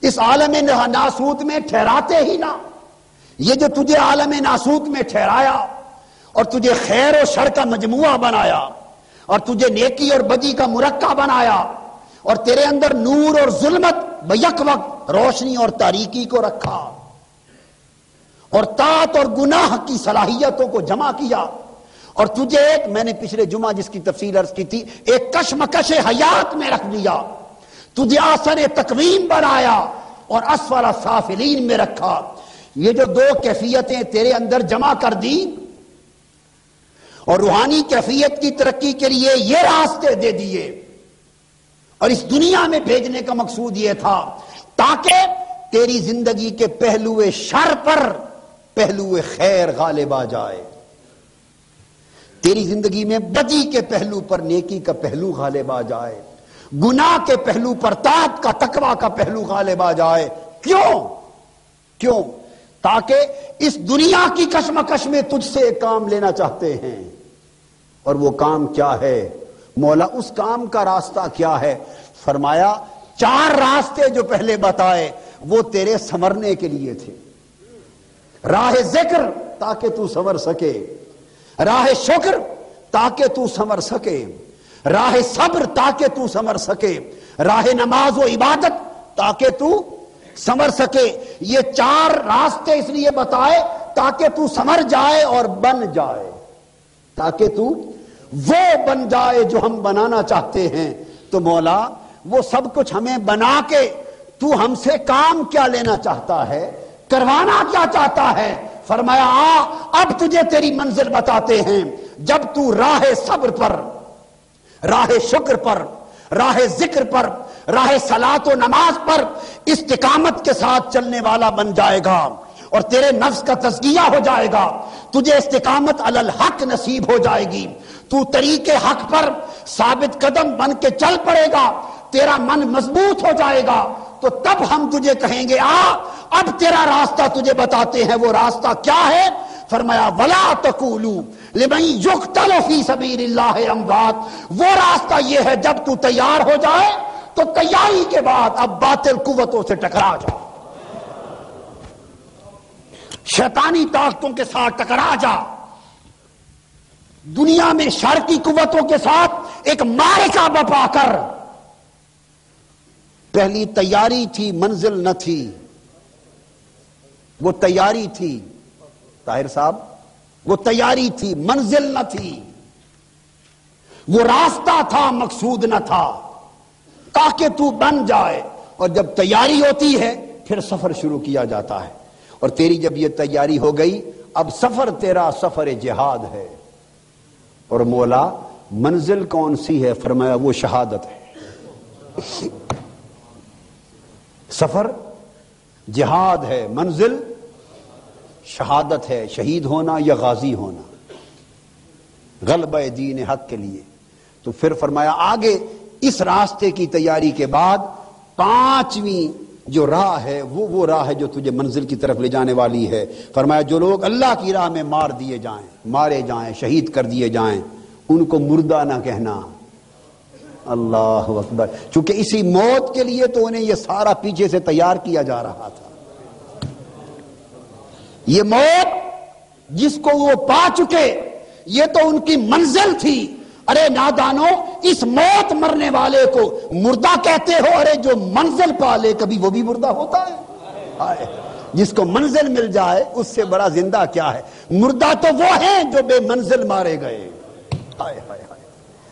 اس عالم ناسوت میں ٹھہراتے ہی نہ. یہ جو تجھے عالم ناسوت میں ٹھہرایا اور تجھے خیر و شر کا مجموعہ بنایا اور تجھے نیکی اور بدی کا مرکب بنایا اور تیرے اندر نور اور ظلمت بیک وقت روشنی اور تاریکی کو رکھا اور طاعت اور گناہ کی صلاحیتوں کو جمع کیا، اور تجھے ایک، میں نے پچھلے جمعہ جس کی تفصیل عرض کی تھی، ایک کشمکش حیات میں رکھ دیا، تجھے آسن تقویم بنایا اور اسفل سافلین میں رکھا. یہ جو 2 کیفیتیں تیرے اندر جمع کر دی اور روحانی کیفیت کی ترقی کے لیے یہ راستے دے دیے، اور اس دنیا میں بھیجنے کا مقصود یہ تھا تاکہ تیری زندگی کے پہلو شر پر پہلو خیر غالب آ جائے، تیری زندگی میں بدی کے پہلو پر نیکی کا پہلو غالب آ جائے، گناہ کے پہلو پر طاعت کا تقوی کا پہلو غالب آ جائے. کیوں؟ تاکہ اس دنیا کی کشمکش میں تجھ سے ایک کام لینا چاہتے ہیں، اور وہ کام کیا ہے؟ مولا اس کام کا راستہ کیا ہے؟ فرمایا 4 راستے جو پہلے بتائے وہ تیرے سنورنے کے لیے تھے. راہ ذکر تاکہ تو سنور سکے، راہ شکر تاکہ تو سنور سکے، راہ صبر تاکہ تو سنور سکے، راہ نماز و عبادت تاکہ تو سنور سکے. یہ 4 راستے اس لیے بتائے تاکہ تو سنور جائے اور بن جائے، تاکہ تو وہ بن جائے جو ہم بنانا چاہتے ہیں. تو مولا وہ سب کچھ ہمیں بنا کے تو ہم سے کام کیا لینا چاہتا ہے، کروانا کیا چاہتا ہے؟ فرمایا اب تجھے تیری منزل بتاتے ہیں. جب تو راہ صبر پر، راہ شکر پر، راہ ذکر پر، راہ صلاۃ و نماز پر استقامت کے ساتھ چلنے والا بن جائے گا اور تیرے نفس کا تزکیہ ہو جائے گا، تجھے استقامت علی الحق نصیب ہو جائے گی، تو طریق حق پر ثابت قدم بن کے چل پڑے گا، تیرا من مضبوط ہو جائے گا، تو تب ہم تجھے کہیں گے اب تیرا راستہ تجھے بتاتے ہیں. وہ راستہ کیا ہے؟ فرمایا وَلَا تَقُولُوا لِمَن يُقْتَلُ فِي سَبِيلِ اللَّهِ أَمْوَاتٌ. وہ راستہ یہ ہے جب تو تیار ہو جائے تو تیاری کے بعد اب باطل قوتوں سے ٹکرا جا، شیطانی طاقتوں کے ساتھ ٹکرا جا، دنیا میں شرکی قوتوں کے ساتھ ایک معرکہ بپا کر. پہلی تیاری تھی، منزل نہ تھی. وہ تیاری تھی طاہر صاحب، وہ تیاری تھی، منزل نہ تھی. وہ راستہ تھا، مقصود نہ تھا، تاکہ تو بن جائے. اور جب تیاری ہوتی ہے پھر سفر شروع کیا جاتا ہے. اور تیری جب یہ تیاری ہو گئی، اب سفر تیرا سفر جہاد ہے. اور مولا منزل کون سی ہے؟ فرمایا وہ شہادت ہے. سفر جہاد ہے، منزل شہادت ہے، شہید ہونا یا غازی ہونا غلبہ دین حق کے لیے. تو پھر فرمایا آگے اس راستے کی تیاری کے بعد پانچویں جو راہ ہے وہ راہ ہے جو تجھے منزل کی طرف لے جانے والی ہے. فرمایا جو لوگ اللہ کی راہ میں مار دیے جائیں، مارے جائیں، شہید کر دیے جائیں، ان کو مردہ نہ کہنا. اللہ اکبر. چونکہ اسی موت کے لیے تو انہیں یہ سارا پیچھے سے تیار کیا جا رہا تھا. یہ موت جس کو وہ پا چکے یہ تو ان کی منزل تھی. ارے نادانو، اس موت مرنے والے کو مردہ کہتے ہو؟ ارے جو منزل پا لے کبھی وہ بھی مردہ ہوتا ہے. جس کو منزل مل جائے اس سے بڑا زندہ کیا ہے؟ مردہ تو وہ ہیں جو بے منزل مارے گئے،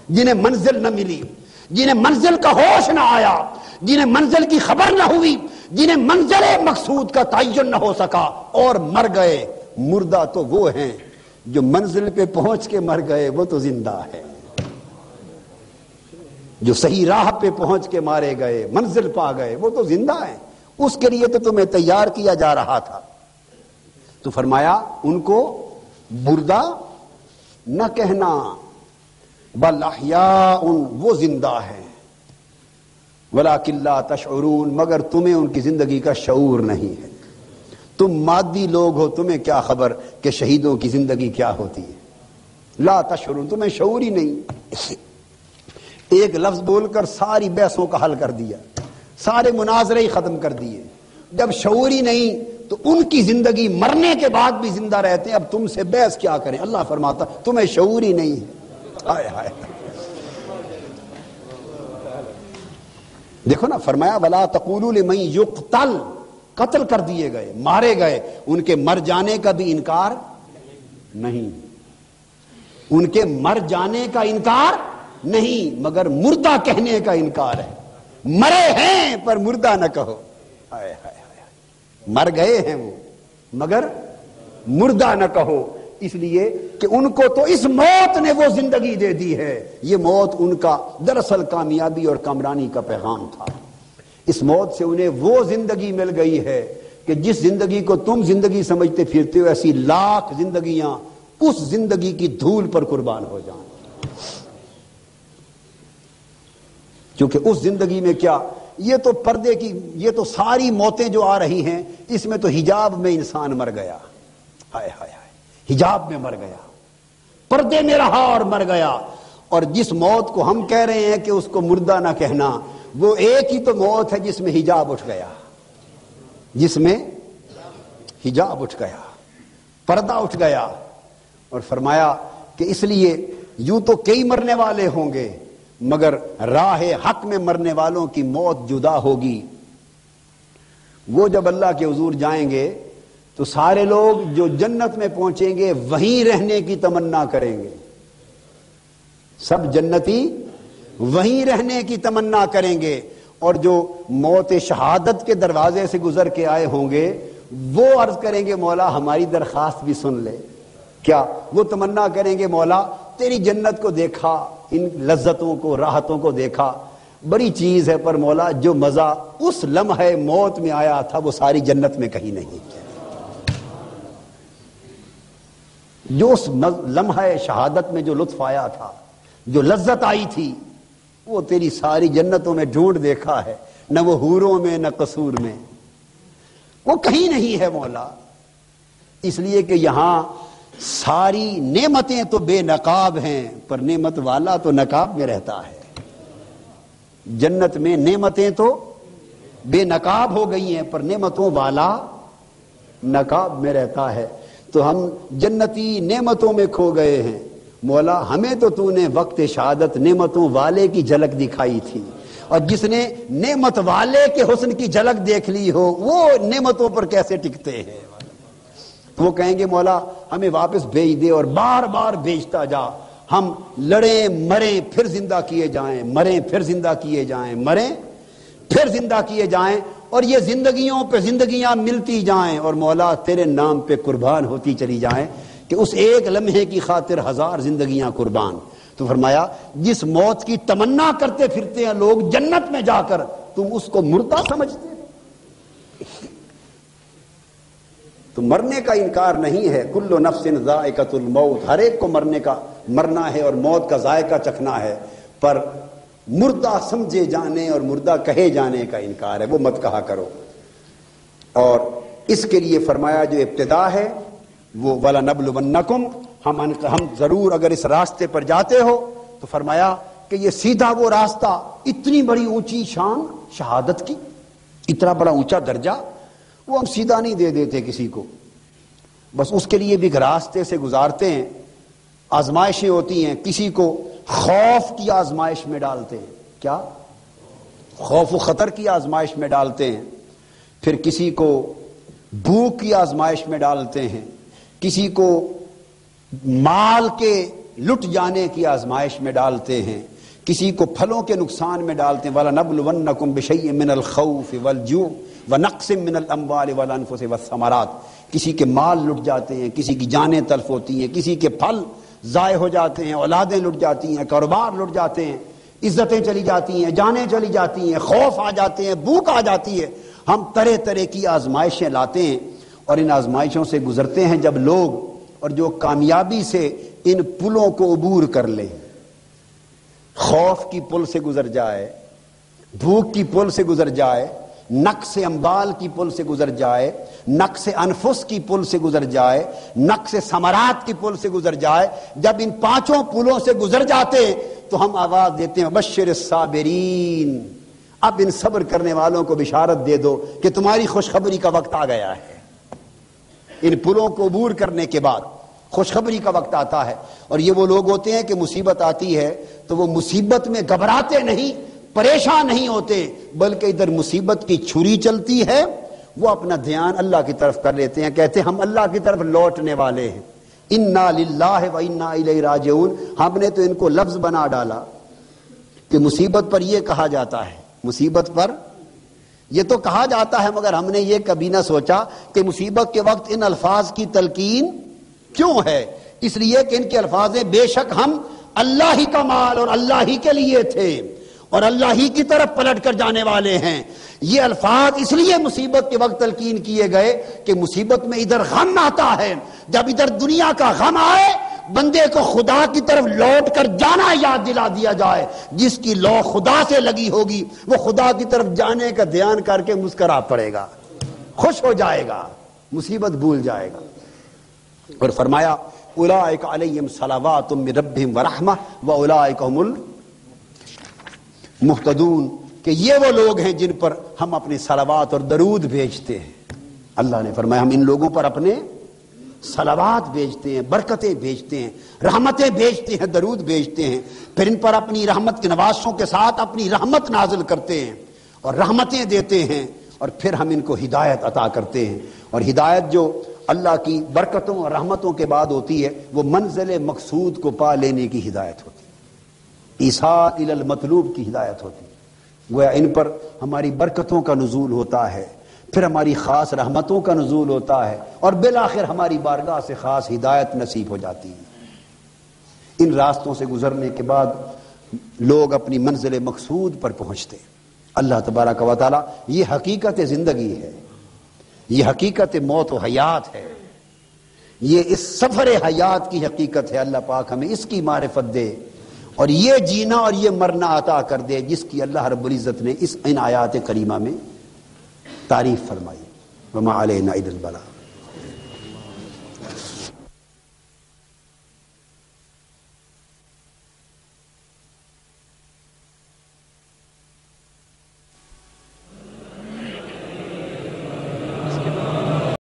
جنہیں منزل نہ ملی، جنہیں منزل کا ہوش نہ آیا، جنہیں منزل کی خبر نہ ہوئی، جنہیں منزل مقصود کا تعین نہ ہو سکا اور مر گئے. مردہ تو وہ ہیں جو منزل پہ پہنچ کے مر گئے، وہ تو زندہ ہے. جو صحیح راہ پہ پہنچ کے مارے گئے، منزل پا گئے، وہ تو زندہ ہیں. اس کے لیے تو تمہیں تیار کیا جا رہا تھا. تو فرمایا ان کو مردہ نہ کہنا، بل احیاء، وہ زندہ ہیں، ولکن لا تشعرون، مگر تمہیں ان کی زندگی کا شعور نہیں ہے. تم مادی لوگ ہو، تمہیں کیا خبر کہ شہیدوں کی زندگی کیا ہوتی ہے. لا تشعرون، تمہیں شعور ہی نہیں. ایک لفظ بول کر ساری بحثوں کا حل کر دیا، سارے مناظرے ہی ختم کر دیے. جب شعور ہی نہیں تو ان کی زندگی مرنے کے بعد بھی زندہ رہتے ہیں، اب تم سے بحث کیا کریں. اللہ فرماتا تمہیں شعور ہی نہیں ہے. ہائے ہائے. دیکھو نا، فرمایا ولا تقولوا لمن یقتل، قتل کر دیے گئے، مارے گئے، ان کے مر جانے کا بھی انکار نہیں، ان کے مر جانے کا انکار نہیں، مگر مردہ کہنے کا انکار ہے. مرے ہیں پر مردہ نہ کہو. ہائے ہائے ہائے. مر گئے ہیں وہ مگر مردہ نہ کہو، اس لیے کہ ان کو تو اس موت نے وہ زندگی دے دی ہے. یہ موت ان کا دراصل کامیابی اور کامرانی کا پیغام تھا. اس موت سے انہیں وہ زندگی مل گئی ہے کہ جس زندگی کو تم زندگی سمجھتے پھرتے ہو، ایسی لاکھ زندگیاں اس زندگی کی دھول پر قربان ہو جائیں. کیونکہ اس زندگی میں کیا، یہ تو پردے کی، یہ تو ساری موتیں جو آ رہی ہیں اس میں تو حجاب میں انسان مر گیا. ہائے ہائے ہائے. حجاب میں مر گیا، پردے میں رہا اور مر گیا. اور جس موت کو ہم کہہ رہے ہیں کہ اس کو مردہ نہ کہنا، وہ ایک ہی تو موت ہے جس میں حجاب اٹھ گیا، جس میں حجاب اٹھ گیا، پردہ اٹھ گیا. اور فرمایا کہ اس لیے یوں تو کئی مرنے والے ہوں گے، مگر راہ حق میں مرنے والوں کی موت جدا ہوگی. وہ جب اللہ کے حضور جائیں گے تو سارے لوگ جو جنت میں پہنچیں گے وہیں رہنے کی تمنا کریں گے. سب جنتی وہیں رہنے کی تمنا کریں گے. اور جو موت شہادت کے دروازے سے گزر کے آئے ہوں گے وہ عرض کریں گے مولا ہماری درخواست بھی سن لے. کیا وہ تمنا کریں گے مولا تیری جنت کو دیکھا, ان لذتوں کو راحتوں کو دیکھا, بڑی چیز ہے, پر مولا جو مزہ اس لمحے موت میں آیا تھا وہ ساری جنت میں کہیں نہیں. جو اس لمحے شہادت میں جو لطف آیا تھا, جو لذت آئی تھی, وہ تیری ساری جنتوں میں ڈھونڈ دیکھا ہے, نہ وہ حوروں میں نہ قصور میں, وہ کہیں نہیں ہے مولا. اس لیے کہ یہاں ساری نعمتیں تو بے نقاب ہیں, پر نعمت والا تو نقاب میں رہتا ہے. جنت میں نعمتیں تو بے نقاب ہو گئی ہیں, پر نعمتوں والا نقاب میں رہتا ہے. تو ہم جنتی نعمتوں میں کھو گئے ہیں. مولا ہمیں تو نے وقت شہادت نعمتوں والے کی جھلک دکھائی تھی, اور جس نے نعمت والے کے حسن کی جھلک دیکھ لی ہو وہ نعمتوں پر کیسے ٹکتے ہیں. وہ کہیں گے مولا ہمیں واپس بھیج دے, اور بار بار بھیجتا جا. ہم لڑیں مریں پھر زندہ کیے جائیں, مریں پھر زندہ کیے جائیں, مریں پھر زندہ کیے جائیں, اور یہ زندگیوں پہ زندگیاں ملتی جائیں, اور مولا تیرے نام پہ قربان ہوتی چلی جائیں, کہ اس ایک لمحے کی خاطر 1000 زندگیاں قربان. تو فرمایا جس موت کی تمنا کرتے پھرتے ہیں لوگ جنت میں جا کر, تم اس کو مردہ سمجھتے. تو مرنے کا انکار نہیں ہے. کل نفس ذائقۃ الموت, ہر ایک کو مرنا ہے اور موت کا ذائقہ چکھنا ہے, پر مردہ سمجھے جانے اور مردہ کہے جانے کا انکار ہے, وہ مت کہا کرو. اور اس کے لیے فرمایا جو ابتدا ہے وہ وَلَنَبْلُوَنَّكُمْ, ہم ضرور اگر اس راستے پر جاتے ہو تو فرمایا کہ یہ سیدھا وہ راستہ, اتنی بڑی اونچی شان شہادت کی, اتنا بڑا اونچا درجہ, وہ ہم سیدھا نہیں دے دیتے کسی کو. بس اس کے لیے بھی راستے سے گزارتے ہیں, آزمائشیں ہوتی ہیں. کسی کو خوف کی آزمائش میں ڈالتے ہیں, کیا خوف و خطر کی آزمائش میں ڈالتے ہیں, پھر کسی کو بھوک کی آزمائش میں ڈالتے ہیں, کسی کو مال کے لٹ جانے کی آزمائش میں ڈالتے ہیں, کسی کو پھلوں کے نقصان میں ڈالتے ہیں. وَلَنَبْلُوَنَّكُمْ بِشَيْءٍ مِّنَ الْخَوْفِ وَالْجُوعِ وَنَقْصٍ مِّنَ الْأَمْوَالِ وَالْأَنفُسِ وَالثَّمَرَاتِ. کسی کے مال لٹ جاتے ہیں, کسی کی جانیں تلف ہوتی ہیں, کسی کے پھل ضائع ہو جاتے ہیں, اولادیں لٹ جاتی ہیں, کاروبار لٹ جاتے ہیں, عزتیں چلی جاتی ہیں, جانیں چلی جاتی ہیں, خوف آ جاتے ہیں, بھوک آ جاتی ہے. ہم طرح طرح کی آزمائشیں لاتے ہیں, اور ان آزمائشوں سے گزرتے ہیں جب لوگ, اور جو کامیابی سے ان پلوں کو عبور کر لیں, خوف کی پل سے گزر جائے, بھوک کی پل سے گزر جائے, نقص اموال کی پل سے گزر جائے, نقص انفس کی پل سے گزر جائے, نقص ثمرات کی پل سے گزر جائے, جب ان 5 پلوں سے گزر جاتے ہیں تو ہم آواز دیتے ہیں بشر الصابرین, اب ان صبر کرنے والوں کو بشارت دے دو کہ تمہاری خوشخبری کا وقت آ گیا ہے. ان پلوں کو عبور کرنے کے بعد خوشخبری کا وقت آتا ہے. اور یہ وہ لوگ ہوتے ہیں کہ مصیبت آتی ہے تو وہ مصیبت میں گھبراتے نہیں, پریشان نہیں ہوتے, بلکہ ادھر مصیبت کی چھری چلتی ہے, وہ اپنا دھیان اللہ کی طرف کر لیتے ہیں, کہتے ہیں ہم اللہ کی طرف لوٹنے والے ہیں. انا للہ و انا الیہ راجعون. ہم نے تو ان کو لفظ بنا ڈالا کہ مصیبت پر یہ کہا جاتا ہے, مصیبت پر یہ تو کہا جاتا ہے, مگر ہم نے یہ کبھی نہ سوچا کہ مصیبت کے وقت ان الفاظ کی تلقین کیوں ہے. اس لیے کہ ان کے الفاظ بے شک ہم اللہ ہی کا مال اور اللہ ہی کے لیے تھے, اور اللہ ہی کی طرف پلٹ کر جانے والے ہیں. یہ الفاظ اس لیے مصیبت کے وقت تلقین کیے گئے کہ مصیبت میں ادھر غم آتا ہے, جب ادھر دنیا کا غم آئے بندے کو خدا کی طرف لوٹ کر جانا یاد دلا دیا جائے. جس کی لو خدا سے لگی ہوگی وہ خدا کی طرف جانے کا دھیان کر کے مسکرا پڑے گا, خوش ہو جائے گا, مصیبت بھول جائے گا. اور فرمایا اولئک علیہم صلوات من ربہم ورحمہ واولئک هم المہتدون, کہ یہ وہ لوگ ہیں جن پر ہم اپنے صلوات اور درود بھیجتے ہیں. اللہ نے فرمایا ہم ان لوگوں پر اپنے صلوات بھیجتے ہیں, برکتیں بھیجتے ہیں, رحمتیں بھیجتے ہیں, درود بھیجتے ہیں, پھر ان پر اپنی رحمت کے نوازشوں کے ساتھ اپنی رحمت نازل کرتے ہیں اور رحمتیں دیتے ہیں, اور پھر ہم ان کو ہدایت عطا کرتے ہیں. اور ہدایت جو اللہ کی برکتوں اور رحمتوں کے بعد ہوتی ہے وہ منزل مقصود کو پا لینے کی ہدایت ہوتی ہے, ایصال الی المطلوب کی ہدایت ہوتی ہے. گویا ان پر ہماری برکتوں کا نزول ہوتا ہے, پھر ہماری خاص رحمتوں کا نزول ہوتا ہے، اور بالآخر ہماری بارگاہ سے خاص ہدایت نصیب ہو جاتی ہے۔ ان راستوں سے گزرنے کے بعد لوگ اپنی منزل مقصود پر پہنچتے۔ اللہ تبارک و تعالی، یہ حقیقت زندگی ہے، یہ حقیقت موت و حیات ہے، یہ اس سفر حیات کی حقیقت ہے۔ اللہ پاک ہمیں اس کی معرفت دے اور یہ جینا اور یہ مرنا عطا کر دے جس کی اللہ رب العزت نے ان آیات کریمہ میں تعریف فرمائی۔ وما علینا الا البلاغ۔